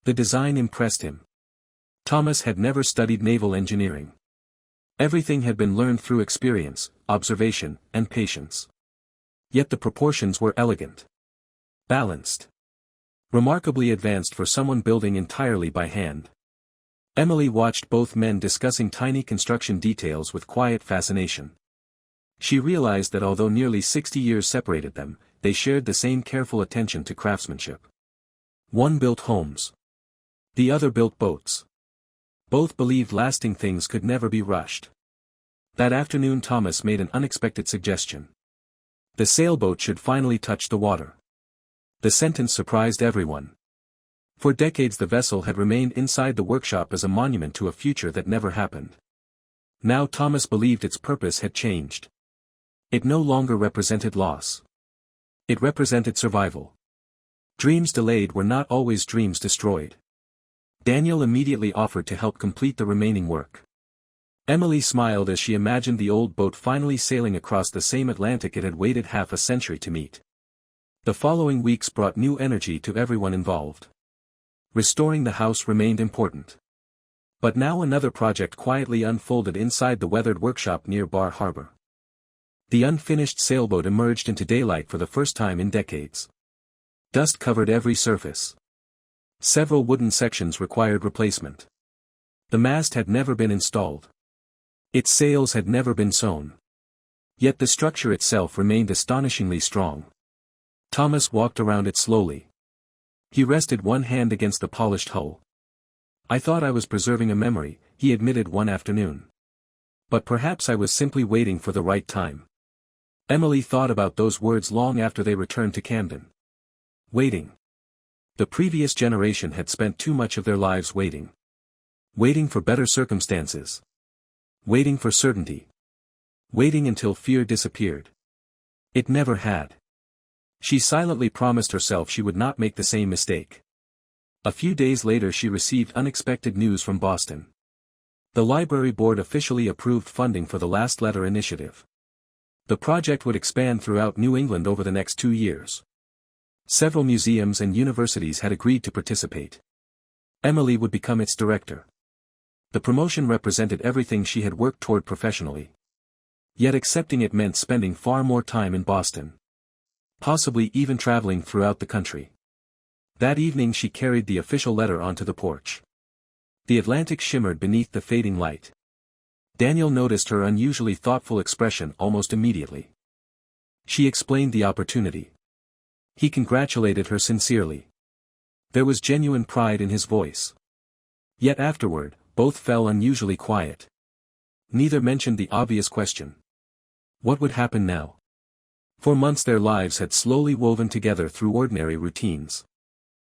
The design impressed him. Thomas had never studied naval engineering. Everything had been learned through experience, observation, and patience. Yet the proportions were elegant. Balanced. Remarkably advanced for someone building entirely by hand. Emily watched both men discussing tiny construction details with quiet fascination. She realized that although nearly 60 years separated them, they shared the same careful attention to craftsmanship. One built homes. The other built boats. Both believed lasting things could never be rushed. That afternoon Thomas made an unexpected suggestion. The sailboat should finally touch the water. The sentence surprised everyone. For decades the vessel had remained inside the workshop as a monument to a future that never happened. Now Thomas believed its purpose had changed. It no longer represented loss. It represented survival. Dreams delayed were not always dreams destroyed. Daniel immediately offered to help complete the remaining work. Emily smiled as she imagined the old boat finally sailing across the same Atlantic it had waited half a century to meet. The following weeks brought new energy to everyone involved. Restoring the house remained important. But now another project quietly unfolded inside the weathered workshop near Bar Harbor. The unfinished sailboat emerged into daylight for the first time in decades. Dust covered every surface. Several wooden sections required replacement. The mast had never been installed. Its sails had never been sewn. Yet the structure itself remained astonishingly strong. Thomas walked around it slowly. He rested one hand against the polished hull. "I thought I was preserving a memory," he admitted one afternoon. "But perhaps I was simply waiting for the right time." Emily thought about those words long after they returned to Camden. Waiting. The previous generation had spent too much of their lives waiting. Waiting for better circumstances. Waiting for certainty. Waiting until fear disappeared. It never had. She silently promised herself she would not make the same mistake. A few days later she received unexpected news from Boston. The library board officially approved funding for the Last Letter initiative. The project would expand throughout New England over the next 2 years. Several museums and universities had agreed to participate. Emily would become its director. The promotion represented everything she had worked toward professionally. Yet accepting it meant spending far more time in Boston. Possibly even traveling throughout the country. That evening she carried the official letter onto the porch. The Atlantic shimmered beneath the fading light. Daniel noticed her unusually thoughtful expression almost immediately. She explained the opportunity. He congratulated her sincerely. There was genuine pride in his voice. Yet afterward, both fell unusually quiet. Neither mentioned the obvious question. What would happen now? For months their lives had slowly woven together through ordinary routines.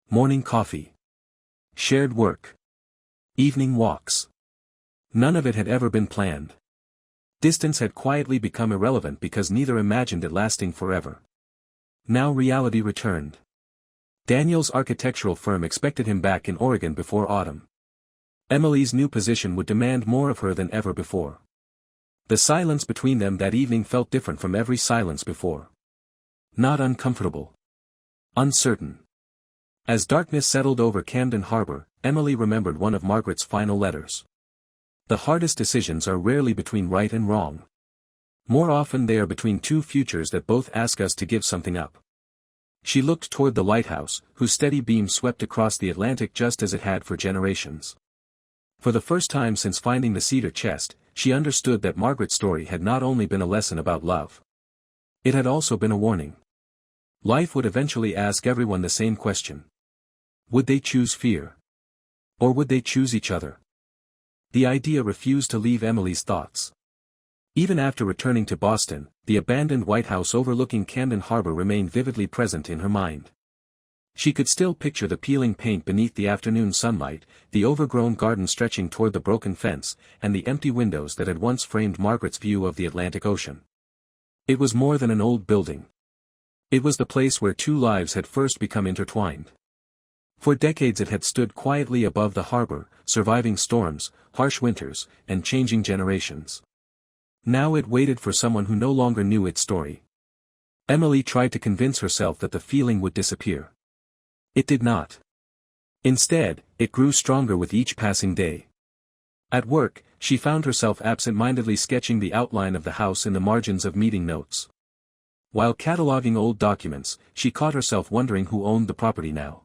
Morning coffee. Shared work. Evening walks. None of it had ever been planned. Distance had quietly become irrelevant because neither imagined it lasting forever. Now reality returned. Daniel's architectural firm expected him back in Oregon before autumn. Emily's new position would demand more of her than ever before. The silence between them that evening felt different from every silence before. Not uncomfortable. Uncertain. As darkness settled over Camden Harbor, Emily remembered one of Margaret's final letters. The hardest decisions are rarely between right and wrong. More often they are between two futures that both ask us to give something up. She looked toward the lighthouse, whose steady beam swept across the Atlantic just as it had for generations. For the first time since finding the cedar chest, she understood that Margaret's story had not only been a lesson about love. It had also been a warning. Life would eventually ask everyone the same question. Would they choose fear? Or would they choose each other? The idea refused to leave Emily's thoughts. Even after returning to Boston, the abandoned White House overlooking Camden Harbor remained vividly present in her mind. She could still picture the peeling paint beneath the afternoon sunlight, the overgrown garden stretching toward the broken fence, and the empty windows that had once framed Margaret's view of the Atlantic Ocean. It was more than an old building. It was the place where two lives had first become intertwined. For decades it had stood quietly above the harbor, surviving storms, harsh winters, and changing generations. Now it waited for someone who no longer knew its story. Emily tried to convince herself that the feeling would disappear. It did not. Instead, it grew stronger with each passing day. At work, she found herself absent-mindedly sketching the outline of the house in the margins of meeting notes. While cataloging old documents, she caught herself wondering who owned the property now.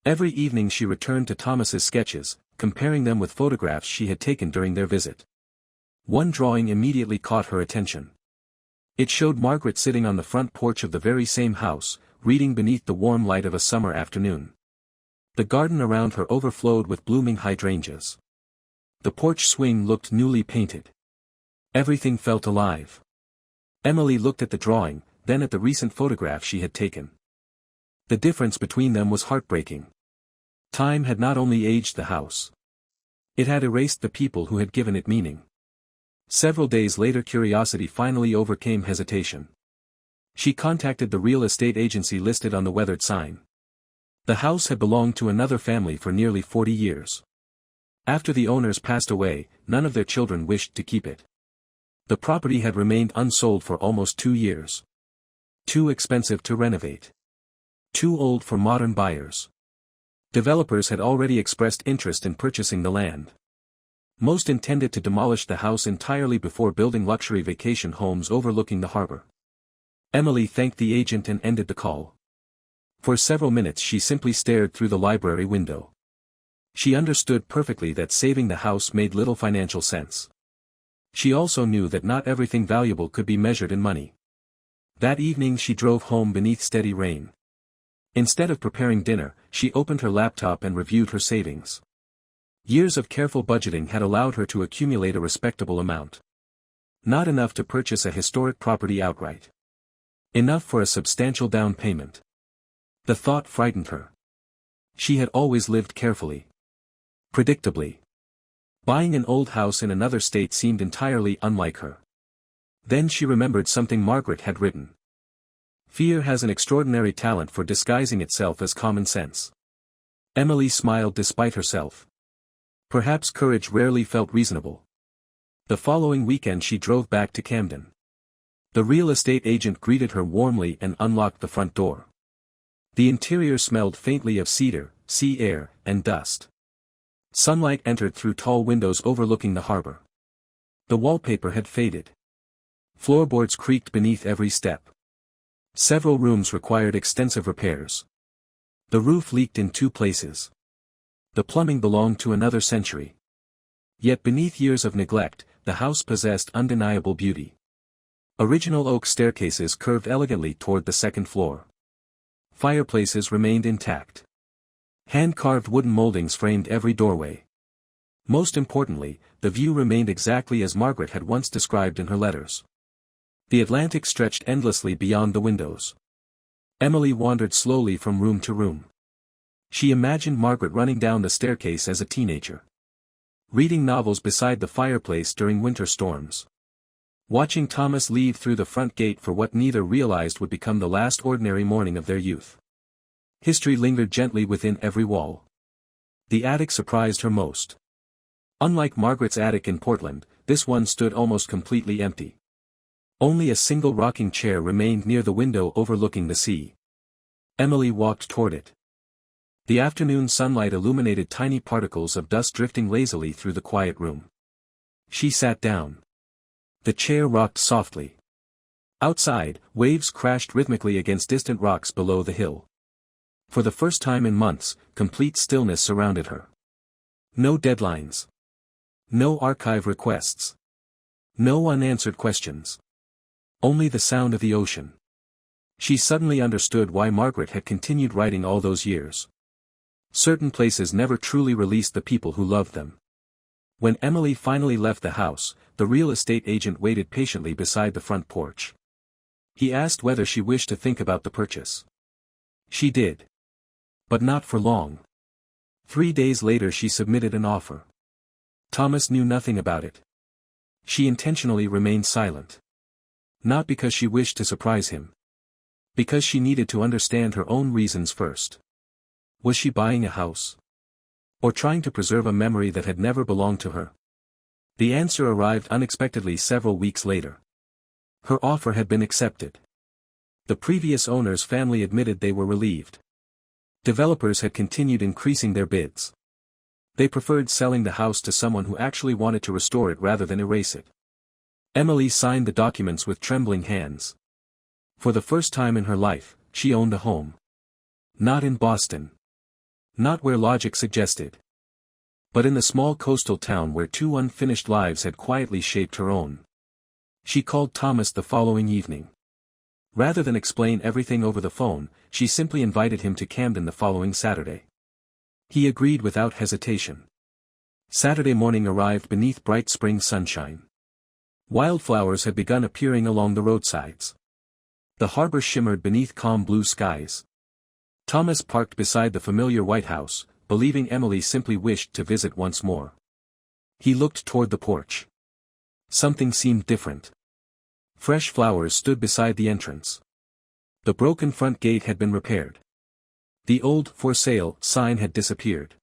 Every evening she returned to Thomas's sketches, comparing them with photographs she had taken during their visit. One drawing immediately caught her attention. It showed Margaret sitting on the front porch of the very same house, reading beneath the warm light of a summer afternoon. The garden around her overflowed with blooming hydrangeas. The porch swing looked newly painted. Everything felt alive. Emily looked at the drawing, then at the recent photograph she had taken. The difference between them was heartbreaking. Time had not only aged the house. It had erased the people who had given it meaning. Several days later curiosity finally overcame hesitation. She contacted the real estate agency listed on the weathered sign. The house had belonged to another family for nearly 40 years. After the owners passed away, none of their children wished to keep it. The property had remained unsold for almost 2 years. Too expensive to renovate. Too old for modern buyers. Developers had already expressed interest in purchasing the land. Most intended to demolish the house entirely before building luxury vacation homes overlooking the harbor. Emily thanked the agent and ended the call. For several minutes she simply stared through the library window. She understood perfectly that saving the house made little financial sense. She also knew that not everything valuable could be measured in money. That evening she drove home beneath steady rain. Instead of preparing dinner, she opened her laptop and reviewed her savings. Years of careful budgeting had allowed her to accumulate a respectable amount. Not enough to purchase a historic property outright. Enough for a substantial down payment. The thought frightened her. She had always lived carefully. Predictably. Buying an old house in another state seemed entirely unlike her. Then she remembered something Margaret had written. Fear has an extraordinary talent for disguising itself as common sense. Emily smiled despite herself. Perhaps courage rarely felt reasonable. The following weekend she drove back to Camden. The real estate agent greeted her warmly and unlocked the front door. The interior smelled faintly of cedar, sea air, and dust. Sunlight entered through tall windows overlooking the harbor. The wallpaper had faded. Floorboards creaked beneath every step. Several rooms required extensive repairs. The roof leaked in 2 places. The plumbing belonged to another century. Yet beneath years of neglect, the house possessed undeniable beauty. Original oak staircases curved elegantly toward the second floor. Fireplaces remained intact. Hand-carved wooden moldings framed every doorway. Most importantly, the view remained exactly as Margaret had once described in her letters. The Atlantic stretched endlessly beyond the windows. Emily wandered slowly from room to room. She imagined Margaret running down the staircase as a teenager. Reading novels beside the fireplace during winter storms. Watching Thomas leave through the front gate for what neither realized would become the last ordinary morning of their youth. History lingered gently within every wall. The attic surprised her most. Unlike Margaret's attic in Portland, this one stood almost completely empty. Only a single rocking chair remained near the window overlooking the sea. Emily walked toward it. The afternoon sunlight illuminated tiny particles of dust drifting lazily through the quiet room. She sat down. The chair rocked softly. Outside, waves crashed rhythmically against distant rocks below the hill. For the first time in months, complete stillness surrounded her. No deadlines. No archive requests. No unanswered questions. Only the sound of the ocean. She suddenly understood why Margaret had continued writing all those years. Certain places never truly released the people who loved them. When Emily finally left the house, the real estate agent waited patiently beside the front porch. He asked whether she wished to think about the purchase. She did. But not for long. 3 days later she submitted an offer. Thomas knew nothing about it. She intentionally remained silent. Not because she wished to surprise him. Because she needed to understand her own reasons first. Was she buying a house? Or trying to preserve a memory that had never belonged to her? The answer arrived unexpectedly several weeks later. Her offer had been accepted. The previous owner's family admitted they were relieved. Developers had continued increasing their bids. They preferred selling the house to someone who actually wanted to restore it rather than erase it. Emily signed the documents with trembling hands. For the first time in her life, she owned a home. Not in Boston. Not where logic suggested. But in the small coastal town where 2 unfinished lives had quietly shaped her own. She called Thomas the following evening. Rather than explain everything over the phone, she simply invited him to Camden the following Saturday. He agreed without hesitation. Saturday morning arrived beneath bright spring sunshine. Wildflowers had begun appearing along the roadsides. The harbor shimmered beneath calm blue skies. Thomas parked beside the familiar White House, believing Emily simply wished to visit once more. He looked toward the porch. Something seemed different. Fresh flowers stood beside the entrance. The broken front gate had been repaired. The old "For Sale" sign had disappeared.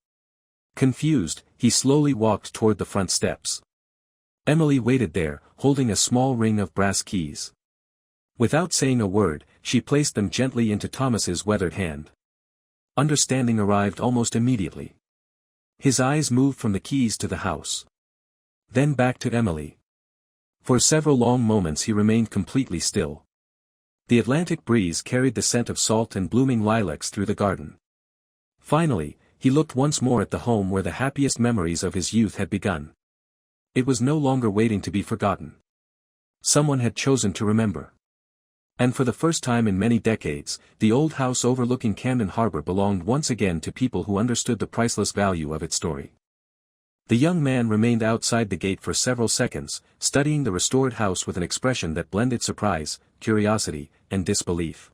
Confused, he slowly walked toward the front steps. Emily waited there, holding a small ring of brass keys. Without saying a word, she placed them gently into Thomas's weathered hand. Understanding arrived almost immediately. His eyes moved from the keys to the house. Then back to Emily. For several long moments he remained completely still. The Atlantic breeze carried the scent of salt and blooming lilacs through the garden. Finally, he looked once more at the home where the happiest memories of his youth had begun. It was no longer waiting to be forgotten. Someone had chosen to remember. And for the first time in many decades, the old house overlooking Camden Harbor belonged once again to people who understood the priceless value of its story. The young man remained outside the gate for several seconds, studying the restored house with an expression that blended surprise, curiosity, and disbelief.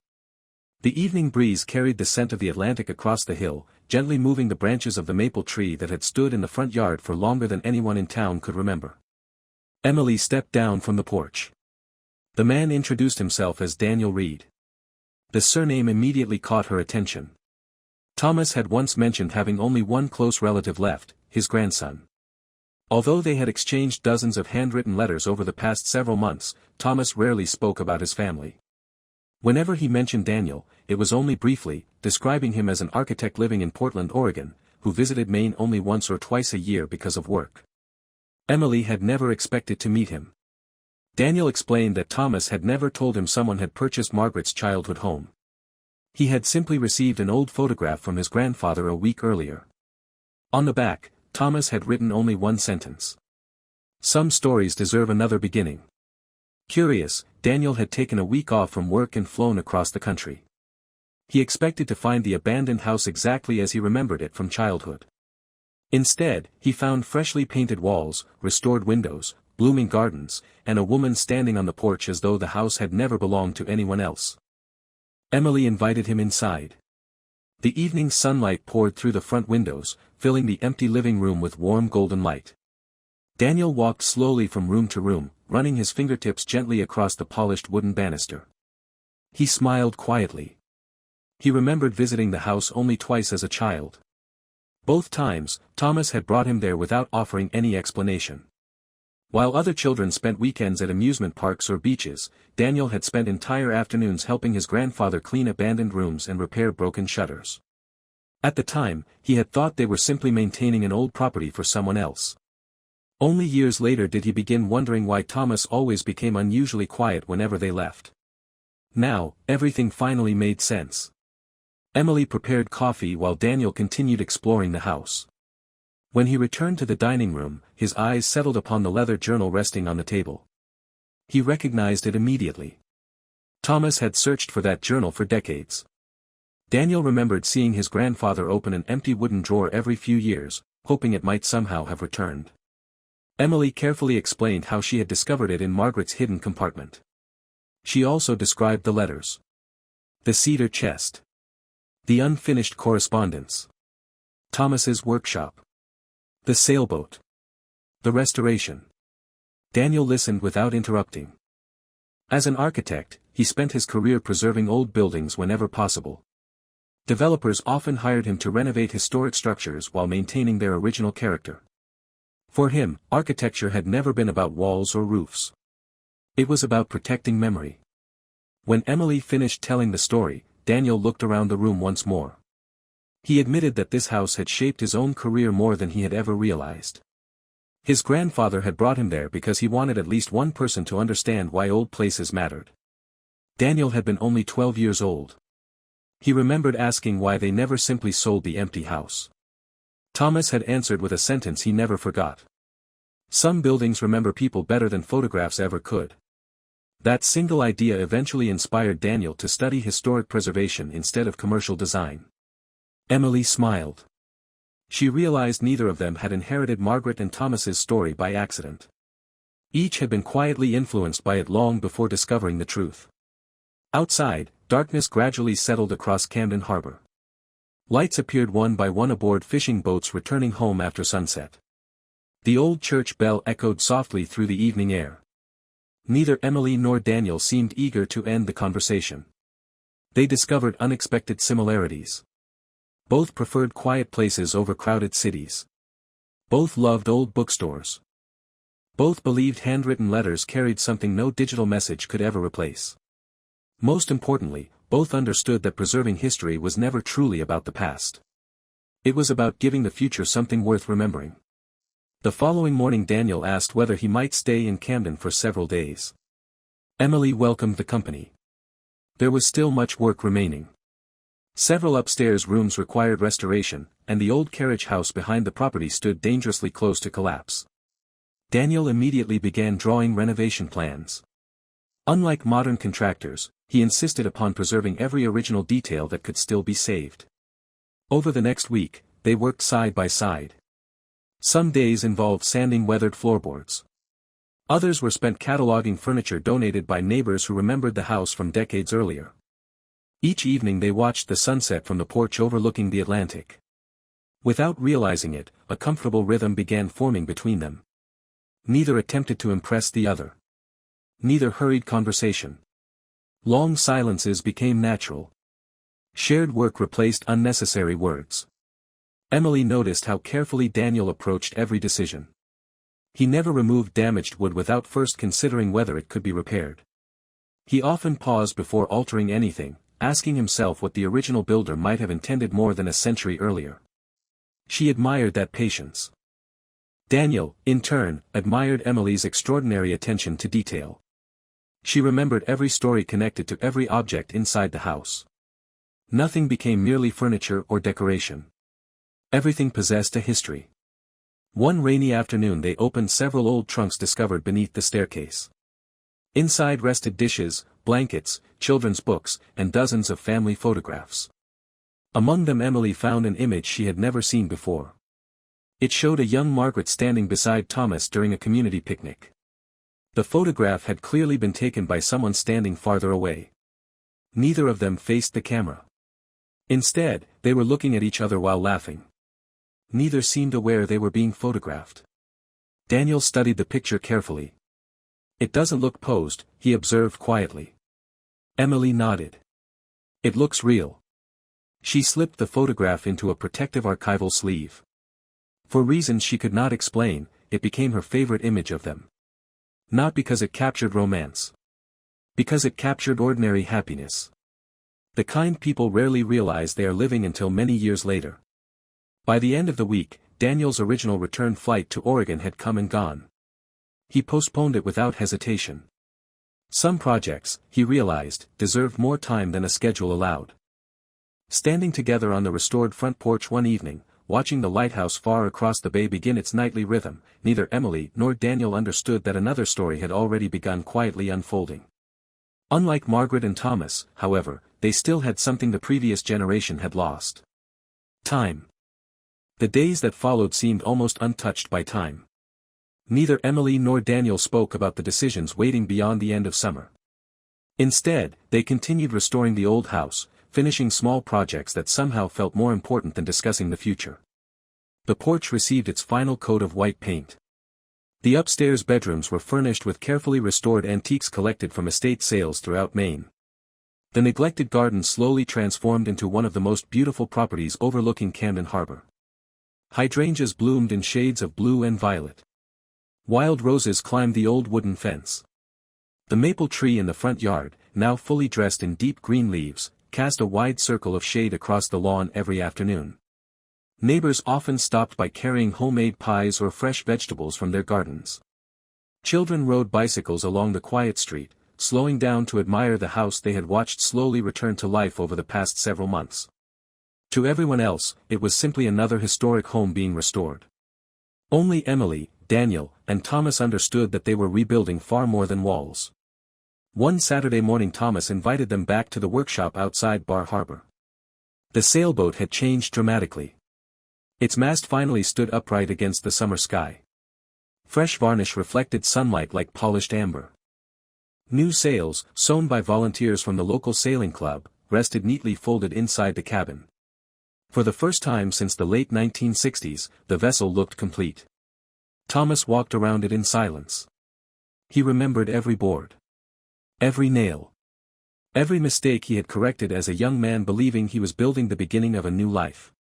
The evening breeze carried the scent of the Atlantic across the hill, gently moving the branches of the maple tree that had stood in the front yard for longer than anyone in town could remember. Emily stepped down from the porch. The man introduced himself as Daniel Reed. The surname immediately caught her attention. Thomas had once mentioned having only one close relative left, his grandson. Although they had exchanged dozens of handwritten letters over the past several months, Thomas rarely spoke about his family. Whenever he mentioned Daniel, it was only briefly, describing him as an architect living in Portland, Oregon, who visited Maine only once or twice a year because of work. Emily had never expected to meet him. Daniel explained that Thomas had never told him someone had purchased Margaret's childhood home. He had simply received an old photograph from his grandfather a week earlier. On the back, Thomas had written only one sentence. "Some stories deserve another beginning." Curious, Daniel had taken a week off from work and flown across the country. He expected to find the abandoned house exactly as he remembered it from childhood. Instead, he found freshly painted walls, restored windows, blooming gardens, and a woman standing on the porch as though the house had never belonged to anyone else. Emily invited him inside. The evening sunlight poured through the front windows, filling the empty living room with warm golden light. Daniel walked slowly from room to room, running his fingertips gently across the polished wooden banister. He smiled quietly. He remembered visiting the house only twice as a child. Both times, Thomas had brought him there without offering any explanation. While other children spent weekends at amusement parks or beaches, Daniel had spent entire afternoons helping his grandfather clean abandoned rooms and repair broken shutters. At the time, he had thought they were simply maintaining an old property for someone else. Only years later did he begin wondering why Thomas always became unusually quiet whenever they left. Now, everything finally made sense. Emily prepared coffee while Daniel continued exploring the house. When he returned to the dining room, his eyes settled upon the leather journal resting on the table. He recognized it immediately. Thomas had searched for that journal for decades. Daniel remembered seeing his grandfather open an empty wooden drawer every few years, hoping it might somehow have returned. Emily carefully explained how she had discovered it in Margaret's hidden compartment. She also described the letters. The cedar chest. The unfinished correspondence. Thomas's workshop. The sailboat. The restoration. Daniel listened without interrupting. As an architect, he spent his career preserving old buildings whenever possible. Developers often hired him to renovate historic structures while maintaining their original character. For him, architecture had never been about walls or roofs. It was about protecting memory. When Emily finished telling the story, Daniel looked around the room once more. He admitted that this house had shaped his own career more than he had ever realized. His grandfather had brought him there because he wanted at least one person to understand why old places mattered. Daniel had been only 12 years old. He remembered asking why they never simply sold the empty house. Thomas had answered with a sentence he never forgot. Some buildings remember people better than photographs ever could. That single idea eventually inspired Daniel to study historic preservation instead of commercial design. Emily smiled. She realized neither of them had inherited Margaret and Thomas's story by accident. Each had been quietly influenced by it long before discovering the truth. Outside, darkness gradually settled across Camden Harbor. Lights appeared one by one aboard fishing boats returning home after sunset. The old church bell echoed softly through the evening air. Neither Emily nor Daniel seemed eager to end the conversation. They discovered unexpected similarities. Both preferred quiet places over crowded cities. Both loved old bookstores. Both believed handwritten letters carried something no digital message could ever replace. Most importantly, both understood that preserving history was never truly about the past. It was about giving the future something worth remembering. The following morning Daniel asked whether he might stay in Camden for several days. Emily welcomed the company. There was still much work remaining. Several upstairs rooms required restoration, and the old carriage house behind the property stood dangerously close to collapse. Daniel immediately began drawing renovation plans. Unlike modern contractors, he insisted upon preserving every original detail that could still be saved. Over the next week, they worked side by side. Some days involved sanding weathered floorboards. Others were spent cataloging furniture donated by neighbors who remembered the house from decades earlier. Each evening they watched the sunset from the porch overlooking the Atlantic. Without realizing it, a comfortable rhythm began forming between them. Neither attempted to impress the other. Neither hurried conversation. Long silences became natural. Shared work replaced unnecessary words. Emily noticed how carefully Daniel approached every decision. He never removed damaged wood without first considering whether it could be repaired. He often paused before altering anything, asking himself what the original builder might have intended more than a century earlier. She admired that patience. Daniel, in turn, admired Emily's extraordinary attention to detail. She remembered every story connected to every object inside the house. Nothing became merely furniture or decoration. Everything possessed a history. One rainy afternoon they opened several old trunks discovered beneath the staircase. Inside rested dishes, blankets, children's books, and dozens of family photographs. Among them Emily found an image she had never seen before. It showed a young Margaret standing beside Thomas during a community picnic. The photograph had clearly been taken by someone standing farther away. Neither of them faced the camera. Instead, they were looking at each other while laughing. Neither seemed aware they were being photographed. Daniel studied the picture carefully. "It doesn't look posed," he observed quietly. Emily nodded. "It looks real." She slipped the photograph into a protective archival sleeve. For reasons she could not explain, it became her favorite image of them. Not because it captured romance. Because it captured ordinary happiness. The kind people rarely realize they are living until many years later. By the end of the week, Daniel's original return flight to Oregon had come and gone. He postponed it without hesitation. Some projects, he realized, deserved more time than a schedule allowed. Standing together on the restored front porch one evening, watching the lighthouse far across the bay begin its nightly rhythm, neither Emily nor Daniel understood that another story had already begun quietly unfolding. Unlike Margaret and Thomas, however, they still had something the previous generation had lost. Time. The days that followed seemed almost untouched by time. Neither Emily nor Daniel spoke about the decisions waiting beyond the end of summer. Instead, they continued restoring the old house, finishing small projects that somehow felt more important than discussing the future. The porch received its final coat of white paint. The upstairs bedrooms were furnished with carefully restored antiques collected from estate sales throughout Maine. The neglected garden slowly transformed into one of the most beautiful properties overlooking Camden Harbor. Hydrangeas bloomed in shades of blue and violet. Wild roses climbed the old wooden fence. The maple tree in the front yard, now fully dressed in deep green leaves, cast a wide circle of shade across the lawn every afternoon. Neighbors often stopped by carrying homemade pies or fresh vegetables from their gardens. Children rode bicycles along the quiet street, slowing down to admire the house they had watched slowly return to life over the past several months. To everyone else, it was simply another historic home being restored. Only Emily, Daniel, and Thomas understood that they were rebuilding far more than walls. One Saturday morning Thomas invited them back to the workshop outside Bar Harbor. The sailboat had changed dramatically. Its mast finally stood upright against the summer sky. Fresh varnish reflected sunlight like polished amber. New sails, sewn by volunteers from the local sailing club, rested neatly folded inside the cabin. For the first time since the late 1960s, the vessel looked complete. Thomas walked around it in silence. He remembered every board. Every nail. Every mistake he had corrected as a young man believing he was building the beginning of a new life.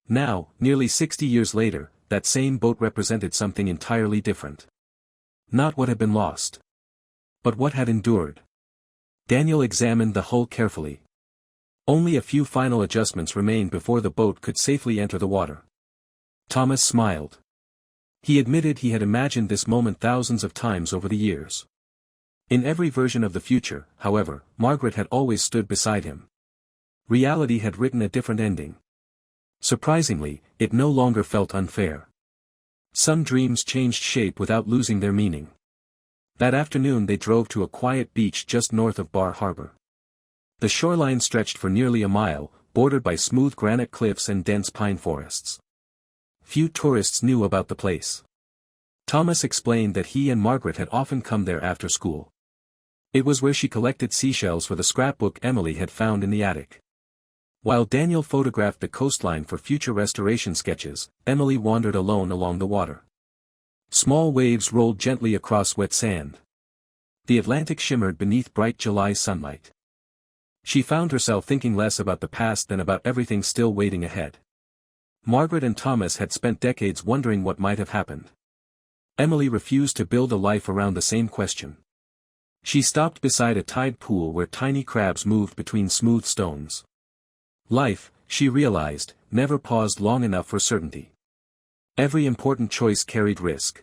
Now, nearly 60 years later, that same boat represented something entirely different. Not what had been lost, but what had endured. Daniel examined the hull carefully. Only a few final adjustments remained before the boat could safely enter the water. Thomas smiled. He admitted he had imagined this moment thousands of times over the years. In every version of the future, however, Margaret had always stood beside him. Reality had written a different ending. Surprisingly, it no longer felt unfair. Some dreams changed shape without losing their meaning. That afternoon they drove to a quiet beach just north of Bar Harbor. The shoreline stretched for nearly a mile, bordered by smooth granite cliffs and dense pine forests. Few tourists knew about the place. Thomas explained that he and Margaret had often come there after school. It was where she collected seashells for the scrapbook Emily had found in the attic. While Daniel photographed the coastline for future restoration sketches, Emily wandered alone along the water. Small waves rolled gently across wet sand. The Atlantic shimmered beneath bright July sunlight. She found herself thinking less about the past than about everything still waiting ahead. Margaret and Thomas had spent decades wondering what might have happened. Emily refused to build a life around the same question. She stopped beside a tide pool where tiny crabs moved between smooth stones. Life, she realized, never paused long enough for certainty. Every important choice carried risk.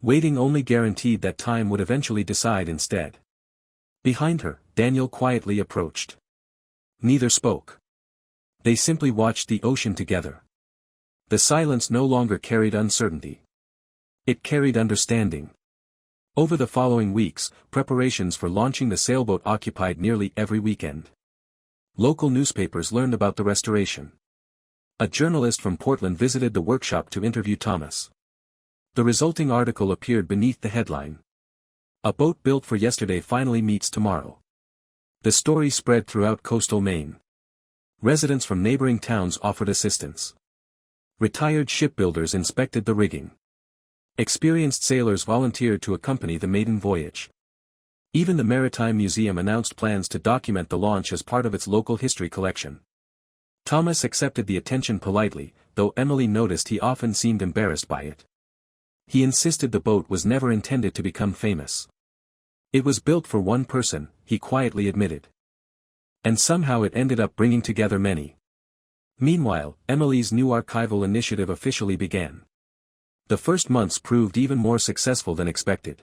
Waiting only guaranteed that time would eventually decide instead. Behind her, Daniel quietly approached. Neither spoke. They simply watched the ocean together. The silence no longer carried uncertainty. It carried understanding. Over the following weeks, preparations for launching the sailboat occupied nearly every weekend. Local newspapers learned about the restoration. A journalist from Portland visited the workshop to interview Thomas. The resulting article appeared beneath the headline. "A boat built for yesterday finally meets tomorrow." The story spread throughout coastal Maine. Residents from neighboring towns offered assistance. Retired shipbuilders inspected the rigging. Experienced sailors volunteered to accompany the maiden voyage. Even the Maritime Museum announced plans to document the launch as part of its local history collection. Thomas accepted the attention politely, though Emily noticed he often seemed embarrassed by it. He insisted the boat was never intended to become famous. It was built for one person, he quietly admitted. And somehow it ended up bringing together many. Meanwhile, Emily's new archival initiative officially began. The first months proved even more successful than expected.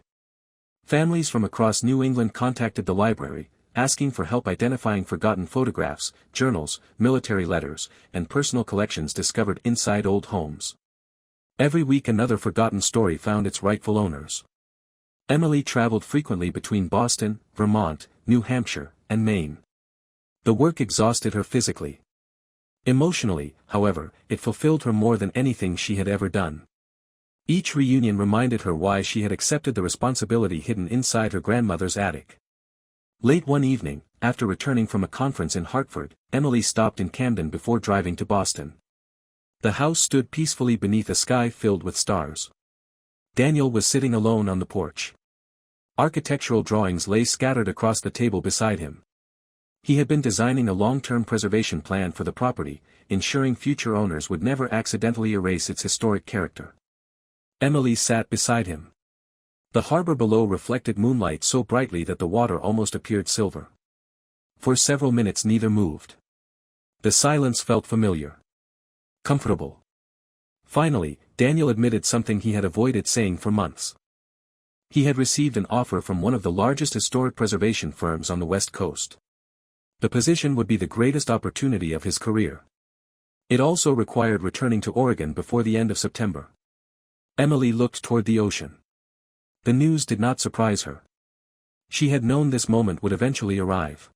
Families from across New England contacted the library, asking for help identifying forgotten photographs, journals, military letters, and personal collections discovered inside old homes. Every week another forgotten story found its rightful owners. Emily traveled frequently between Boston, Vermont, New Hampshire, and Maine. The work exhausted her physically. Emotionally, however, it fulfilled her more than anything she had ever done. Each reunion reminded her why she had accepted the responsibility hidden inside her grandmother's attic. Late one evening, after returning from a conference in Hartford, Emily stopped in Camden before driving to Boston. The house stood peacefully beneath a sky filled with stars. Daniel was sitting alone on the porch. Architectural drawings lay scattered across the table beside him. He had been designing a long-term preservation plan for the property, ensuring future owners would never accidentally erase its historic character. Emily sat beside him. The harbor below reflected moonlight so brightly that the water almost appeared silver. For several minutes neither moved. The silence felt familiar. Comfortable. Finally, Daniel admitted something he had avoided saying for months. He had received an offer from one of the largest historic preservation firms on the West Coast. The position would be the greatest opportunity of his career. It also required returning to Oregon before the end of September. Emily looked toward the ocean. The news did not surprise her. She had known this moment would eventually arrive.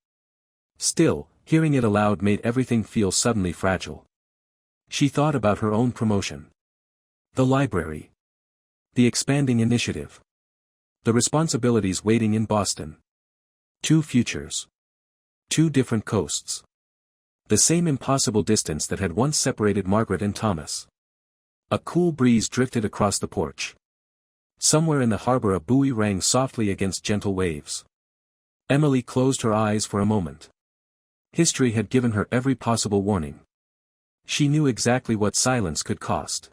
Still, hearing it aloud made everything feel suddenly fragile. She thought about her own promotion. The library. The expanding initiative. The responsibilities waiting in Boston. 2 futures. 2 different coasts. The same impossible distance that had once separated Margaret and Thomas. A cool breeze drifted across the porch. Somewhere in the harbor a buoy rang softly against gentle waves. Emily closed her eyes for a moment. History had given her every possible warning. She knew exactly what silence could cost.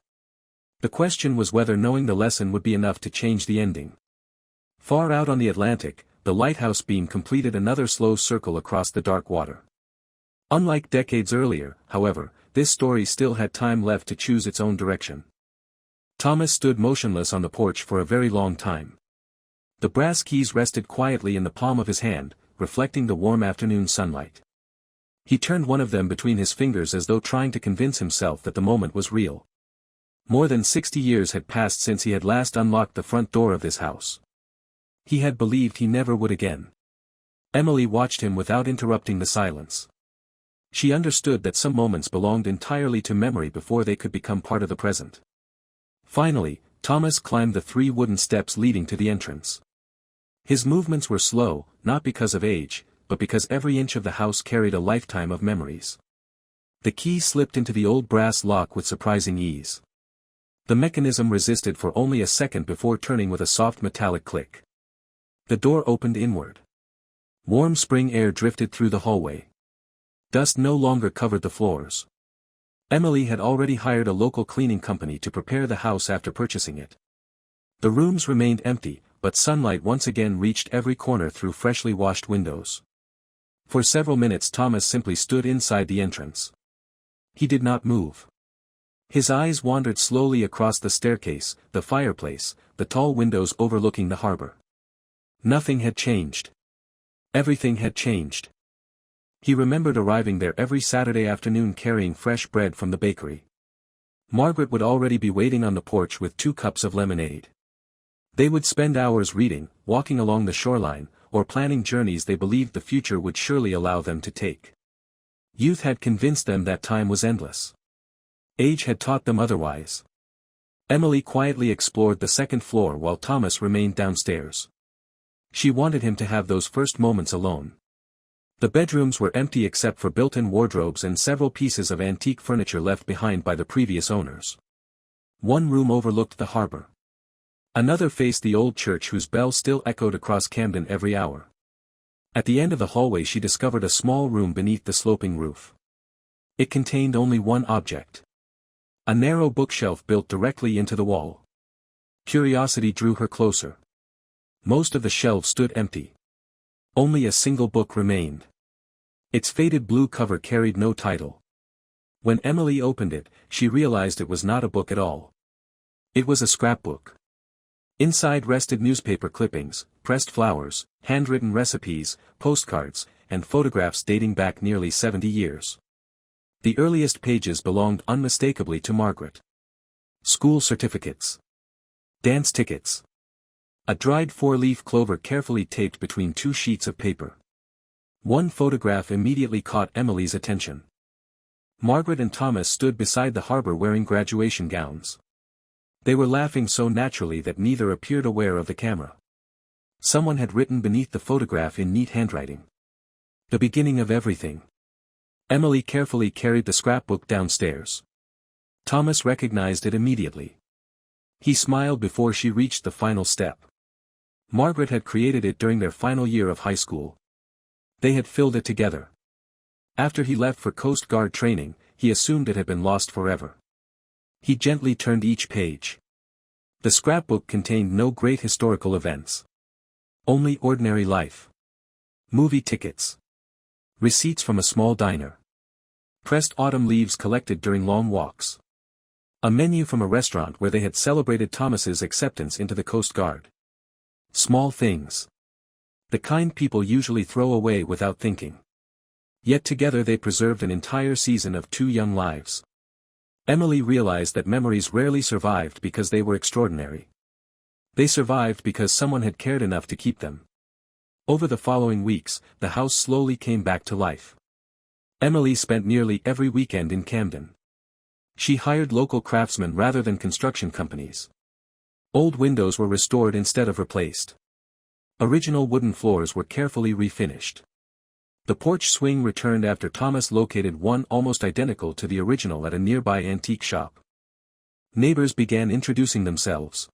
The question was whether knowing the lesson would be enough to change the ending. Far out on the Atlantic, the lighthouse beam completed another slow circle across the dark water. Unlike decades earlier, however, this story still had time left to choose its own direction. Thomas stood motionless on the porch for a very long time. The brass keys rested quietly in the palm of his hand, reflecting the warm afternoon sunlight. He turned one of them between his fingers as though trying to convince himself that the moment was real. More than 60 years had passed since he had last unlocked the front door of this house. He had believed he never would again. Emily watched him without interrupting the silence. She understood that some moments belonged entirely to memory before they could become part of the present. Finally, Thomas climbed the 3 wooden steps leading to the entrance. His movements were slow, not because of age, but because every inch of the house carried a lifetime of memories. The key slipped into the old brass lock with surprising ease. The mechanism resisted for only a second before turning with a soft metallic click. The door opened inward. Warm spring air drifted through the hallway. Dust no longer covered the floors. Emily had already hired a local cleaning company to prepare the house after purchasing it. The rooms remained empty, but sunlight once again reached every corner through freshly washed windows. For several minutes Thomas simply stood inside the entrance. He did not move. His eyes wandered slowly across the staircase, the fireplace, the tall windows overlooking the harbor. Nothing had changed. Everything had changed. He remembered arriving there every Saturday afternoon carrying fresh bread from the bakery. Margaret would already be waiting on the porch with 2 cups of lemonade. They would spend hours reading, walking along the shoreline, or planning journeys they believed the future would surely allow them to take. Youth had convinced them that time was endless. Age had taught them otherwise. Emily quietly explored the 2nd floor while Thomas remained downstairs. She wanted him to have those first moments alone. The bedrooms were empty except for built-in wardrobes and several pieces of antique furniture left behind by the previous owners. One room overlooked the harbor. Another faced the old church whose bell still echoed across Camden every hour. At the end of the hallway she discovered a small room beneath the sloping roof. It contained only one object. A narrow bookshelf built directly into the wall. Curiosity drew her closer. Most of the shelves stood empty. Only a single book remained. Its faded blue cover carried no title. When Emily opened it, she realized it was not a book at all. It was a scrapbook. Inside rested newspaper clippings, pressed flowers, handwritten recipes, postcards, and photographs dating back nearly 70 years. The earliest pages belonged unmistakably to Margaret. School certificates. Dance tickets. A dried four-leaf clover carefully taped between two sheets of paper. One photograph immediately caught Emily's attention. Margaret and Thomas stood beside the harbor wearing graduation gowns. They were laughing so naturally that neither appeared aware of the camera. Someone had written beneath the photograph in neat handwriting. The beginning of everything. Emily carefully carried the scrapbook downstairs. Thomas recognized it immediately. He smiled before she reached the final step. Margaret had created it during their final year of high school. They had filled it together. After he left for Coast Guard training, he assumed it had been lost forever. He gently turned each page. The scrapbook contained no great historical events. Only ordinary life. Movie tickets. Receipts from a small diner. Pressed autumn leaves collected during long walks. A menu from a restaurant where they had celebrated Thomas's acceptance into the Coast Guard. Small things. The kind people usually throw away without thinking. Yet together they preserved an entire season of two young lives. Emily realized that memories rarely survived because they were extraordinary. They survived because someone had cared enough to keep them. Over the following weeks, the house slowly came back to life. Emily spent nearly every weekend in Camden. She hired local craftsmen rather than construction companies. Old windows were restored instead of replaced. Original wooden floors were carefully refinished. The porch swing returned after Thomas located one almost identical to the original at a nearby antique shop. Neighbors began introducing themselves.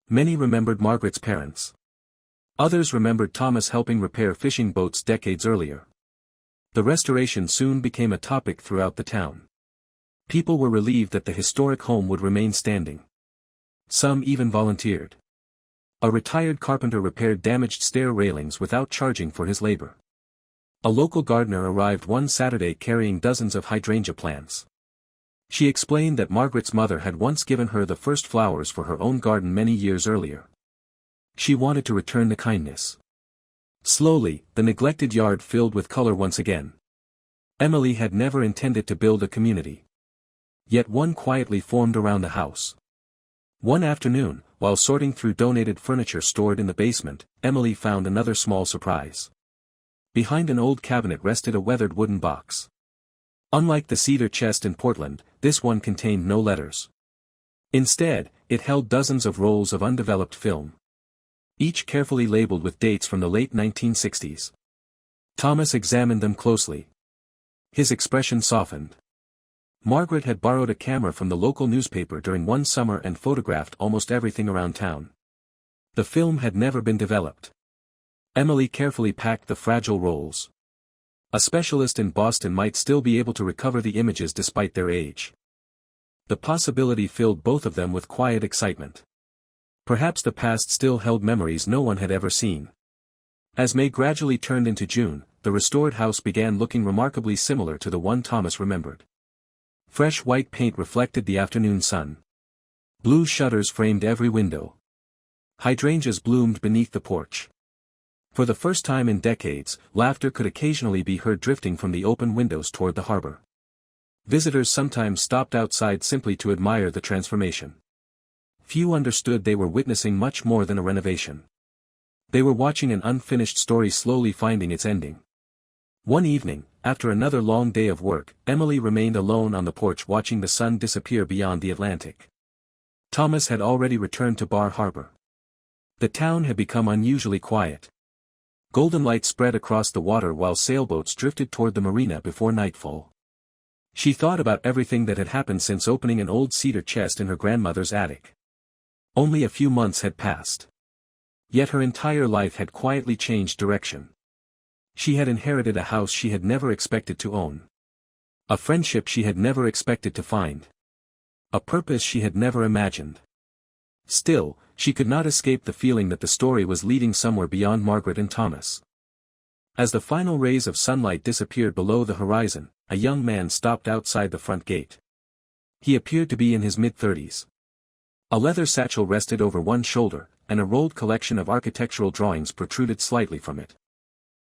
Many remembered Margaret's parents. Others remembered Thomas helping repair fishing boats decades earlier. The restoration soon became a topic throughout the town. People were relieved that the historic home would remain standing. Some even volunteered. A retired carpenter repaired damaged stair railings without charging for his labor. A local gardener arrived one Saturday carrying dozens of hydrangea plants. She explained that Margaret's mother had once given her the first flowers for her own garden many years earlier. She wanted to return the kindness. Slowly, the neglected yard filled with color once again. Emily had never intended to build a community. Yet one quietly formed around the house. One afternoon, while sorting through donated furniture stored in the basement, Emily found another small surprise. Behind an old cabinet rested a weathered wooden box. Unlike the cedar chest in Portland, this one contained no letters. Instead, it held dozens of rolls of undeveloped film. Each carefully labeled with dates from the late 1960s. Thomas examined them closely. His expression softened. Margaret had borrowed a camera from the local newspaper during one summer and photographed almost everything around town. The film had never been developed. Emily carefully packed the fragile rolls. A specialist in Boston might still be able to recover the images despite their age. The possibility filled both of them with quiet excitement. Perhaps the past still held memories no one had ever seen. As May gradually turned into June, the restored house began looking remarkably similar to the one Thomas remembered. Fresh white paint reflected the afternoon sun. Blue shutters framed every window. Hydrangeas bloomed beneath the porch. For the first time in decades, laughter could occasionally be heard drifting from the open windows toward the harbor. Visitors sometimes stopped outside simply to admire the transformation. Few understood they were witnessing much more than a renovation. They were watching an unfinished story slowly finding its ending. One evening, after another long day of work, Emily remained alone on the porch watching the sun disappear beyond the Atlantic. Thomas had already returned to Bar Harbor. The town had become unusually quiet. Golden light spread across the water while sailboats drifted toward the marina before nightfall. She thought about everything that had happened since opening an old cedar chest in her grandmother's attic. Only a few months had passed. Yet her entire life had quietly changed direction. She had inherited a house she had never expected to own. A friendship she had never expected to find. A purpose she had never imagined. Still, she could not escape the feeling that the story was leading somewhere beyond Margaret and Thomas. As the final rays of sunlight disappeared below the horizon, a young man stopped outside the front gate. He appeared to be in his mid-30s. A leather satchel rested over one shoulder, and a rolled collection of architectural drawings protruded slightly from it.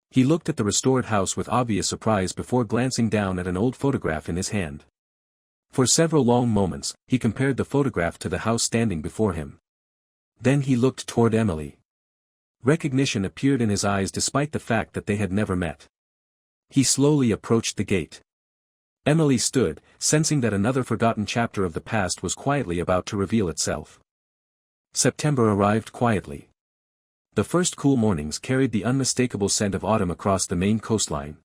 He looked at the restored house with obvious surprise before glancing down at an old photograph in his hand. For several long moments, he compared the photograph to the house standing before him. Then he looked toward Emily. Recognition appeared in his eyes despite the fact that they had never met. He slowly approached the gate. Emily stood, sensing that another forgotten chapter of the past was quietly about to reveal itself. September arrived quietly. The first cool mornings carried the unmistakable scent of autumn across the Maine coastline.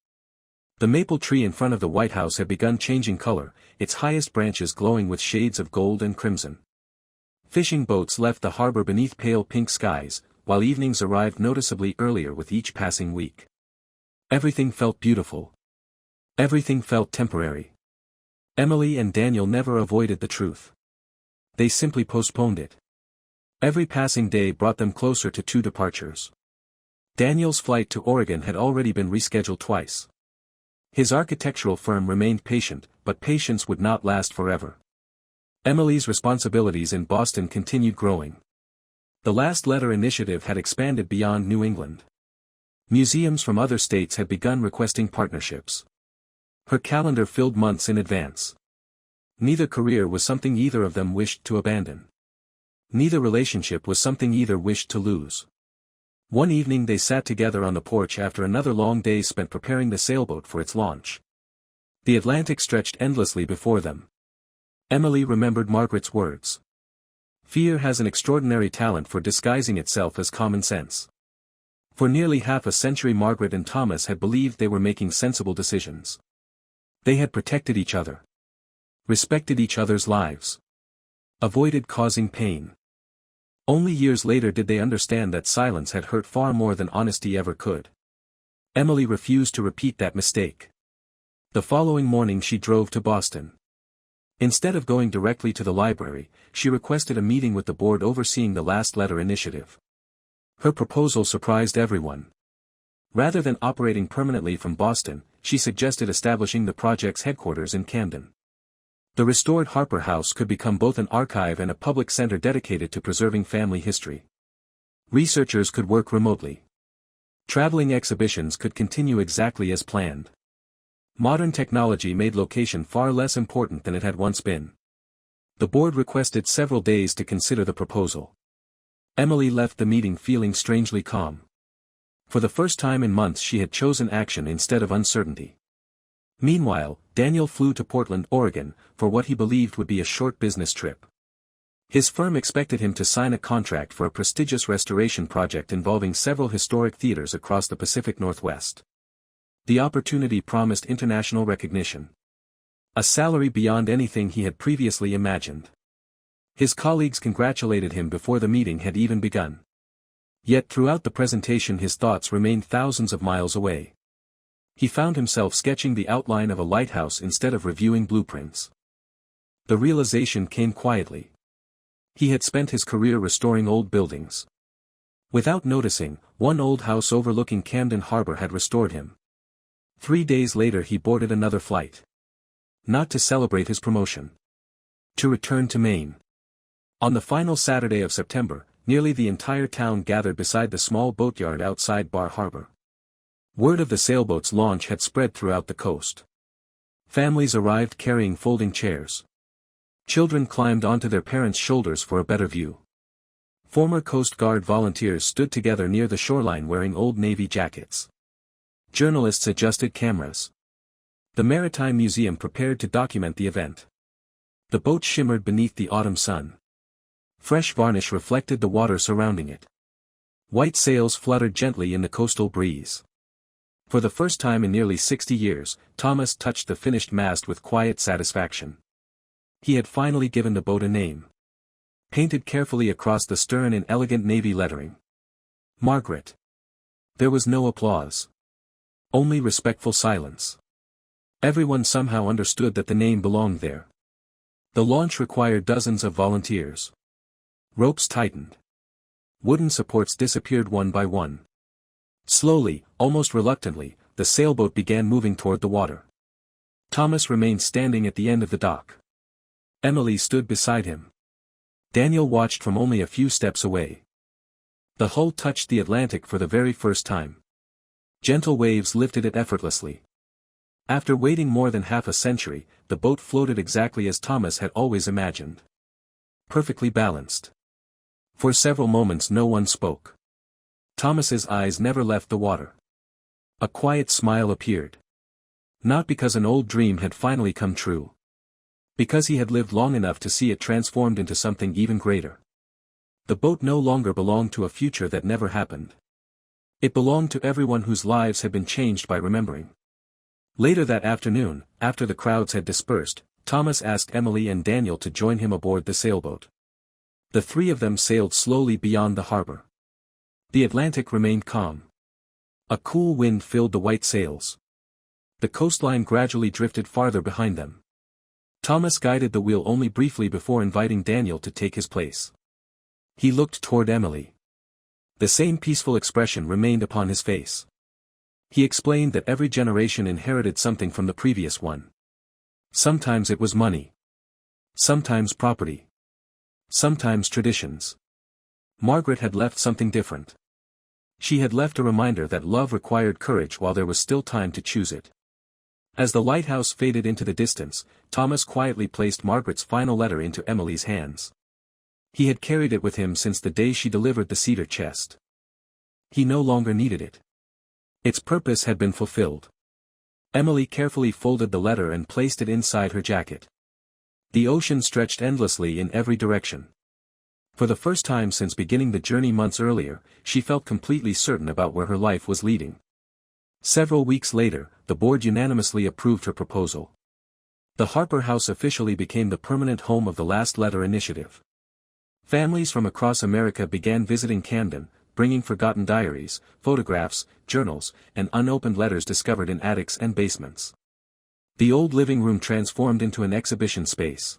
The maple tree in front of the White House had begun changing color, its highest branches glowing with shades of gold and crimson. Fishing boats left the harbor beneath pale pink skies, while evenings arrived noticeably earlier with each passing week. Everything felt beautiful. Everything felt temporary. Emily and Daniel never avoided the truth. They simply postponed it. Every passing day brought them closer to two departures. Daniel's flight to Oregon had already been rescheduled twice. His architectural firm remained patient, but patience would not last forever. Emily's responsibilities in Boston continued growing. The Last Letter initiative had expanded beyond New England. Museums from other states had begun requesting partnerships. Her calendar filled months in advance. Neither career was something either of them wished to abandon. Neither relationship was something either wished to lose. One evening they sat together on the porch after another long day spent preparing the sailboat for its launch. The Atlantic stretched endlessly before them. Emily remembered Margaret's words. Fear has an extraordinary talent for disguising itself as common sense. For nearly half a century Margaret and Thomas had believed they were making sensible decisions. They had protected each other. Respected each other's lives. Avoided causing pain. Only years later did they understand that silence had hurt far more than honesty ever could. Emily refused to repeat that mistake. The following morning she drove to Boston. Instead of going directly to the library, she requested a meeting with the board overseeing the Last Letter initiative. Her proposal surprised everyone. Rather than operating permanently from Boston, she suggested establishing the project's headquarters in Camden. The restored Harper House could become both an archive and a public center dedicated to preserving family history. Researchers could work remotely. Traveling exhibitions could continue exactly as planned. Modern technology made location far less important than it had once been. The board requested several days to consider the proposal. Emily left the meeting feeling strangely calm. For the first time in months she had chosen action instead of uncertainty. Meanwhile, Daniel flew to Portland, Oregon, for what he believed would be a short business trip. His firm expected him to sign a contract for a prestigious restoration project involving several historic theaters across the Pacific Northwest. The opportunity promised international recognition. A salary beyond anything he had previously imagined. His colleagues congratulated him before the meeting had even begun. Yet throughout the presentation his thoughts remained thousands of miles away. He found himself sketching the outline of a lighthouse instead of reviewing blueprints. The realization came quietly. He had spent his career restoring old buildings. Without noticing, one old house overlooking Camden Harbor had restored him. 3 days later he boarded another flight. Not to celebrate his promotion. To return to Maine. On the final Saturday of September, nearly the entire town gathered beside the small boatyard outside Bar Harbor. Word of the sailboat's launch had spread throughout the coast. Families arrived carrying folding chairs. Children climbed onto their parents' shoulders for a better view. Former Coast Guard volunteers stood together near the shoreline wearing old Navy jackets. Journalists adjusted cameras. The Maritime Museum prepared to document the event. The boat shimmered beneath the autumn sun. Fresh varnish reflected the water surrounding it. White sails fluttered gently in the coastal breeze. For the first time in nearly 60 years, Thomas touched the finished mast with quiet satisfaction. He had finally given the boat a name. Painted carefully across the stern in elegant navy lettering. Margaret. There was no applause. Only respectful silence. Everyone somehow understood that the name belonged there. The launch required dozens of volunteers. Ropes tightened. Wooden supports disappeared one by one. Slowly, almost reluctantly, the sailboat began moving toward the water. Thomas remained standing at the end of the dock. Emily stood beside him. Daniel watched from only a few steps away. The hull touched the Atlantic for the very first time. Gentle waves lifted it effortlessly. After waiting more than half a century, the boat floated exactly as Thomas had always imagined. Perfectly balanced. For several moments no one spoke. Thomas's eyes never left the water. A quiet smile appeared. Not because an old dream had finally come true. Because he had lived long enough to see it transformed into something even greater. The boat no longer belonged to a future that never happened. It belonged to everyone whose lives had been changed by remembering. Later that afternoon, after the crowds had dispersed, Thomas asked Emily and Daniel to join him aboard the sailboat. The three of them sailed slowly beyond the harbor. The Atlantic remained calm. A cool wind filled the white sails. The coastline gradually drifted farther behind them. Thomas guided the wheel only briefly before inviting Daniel to take his place. He looked toward Emily. The same peaceful expression remained upon his face. He explained that every generation inherited something from the previous one. Sometimes it was money. Sometimes property. Sometimes traditions. Margaret had left something different. She had left a reminder that love required courage while there was still time to choose it. As the lighthouse faded into the distance, Thomas quietly placed Margaret's final letter into Emily's hands. He had carried it with him since the day she delivered the cedar chest. He no longer needed it. Its purpose had been fulfilled. Emily carefully folded the letter and placed it inside her jacket. The ocean stretched endlessly in every direction. For the first time since beginning the journey months earlier, she felt completely certain about where her life was leading. Several weeks later, the board unanimously approved her proposal. The Harper House officially became the permanent home of the Last Letter Initiative. Families from across America began visiting Camden, bringing forgotten diaries, photographs, journals, and unopened letters discovered in attics and basements. The old living room transformed into an exhibition space.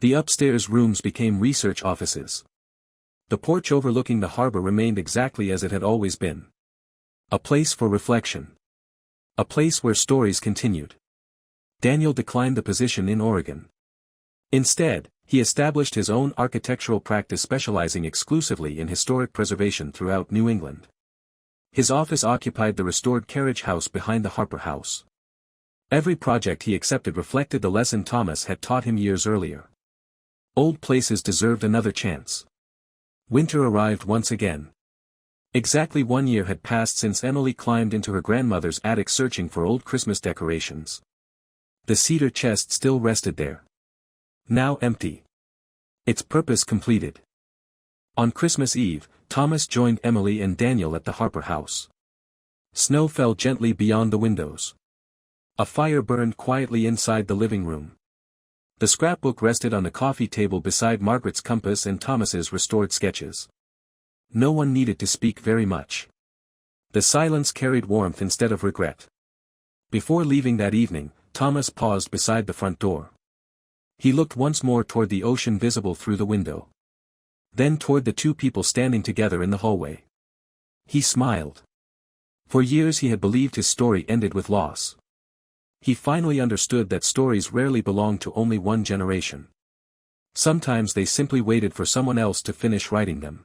The upstairs rooms became research offices. The porch overlooking the harbor remained exactly as it had always been. A place for reflection. A place where stories continued. Daniel declined the position in Oregon. Instead, he established his own architectural practice specializing exclusively in historic preservation throughout New England. His office occupied the restored carriage house behind the Harper House. Every project he accepted reflected the lesson Thomas had taught him years earlier. Old places deserved another chance. Winter arrived once again. Exactly 1 year had passed since Emily climbed into her grandmother's attic searching for old Christmas decorations. The cedar chest still rested there. Now empty. Its purpose completed. On Christmas Eve, Thomas joined Emily and Daniel at the Harper House. Snow fell gently beyond the windows. A fire burned quietly inside the living room. The scrapbook rested on the coffee table beside Margaret's compass and Thomas's restored sketches. No one needed to speak very much. The silence carried warmth instead of regret. Before leaving that evening, Thomas paused beside the front door. He looked once more toward the ocean visible through the window. Then toward the two people standing together in the hallway. He smiled. For years he had believed his story ended with loss. He finally understood that stories rarely belong to only one generation. Sometimes they simply waited for someone else to finish writing them.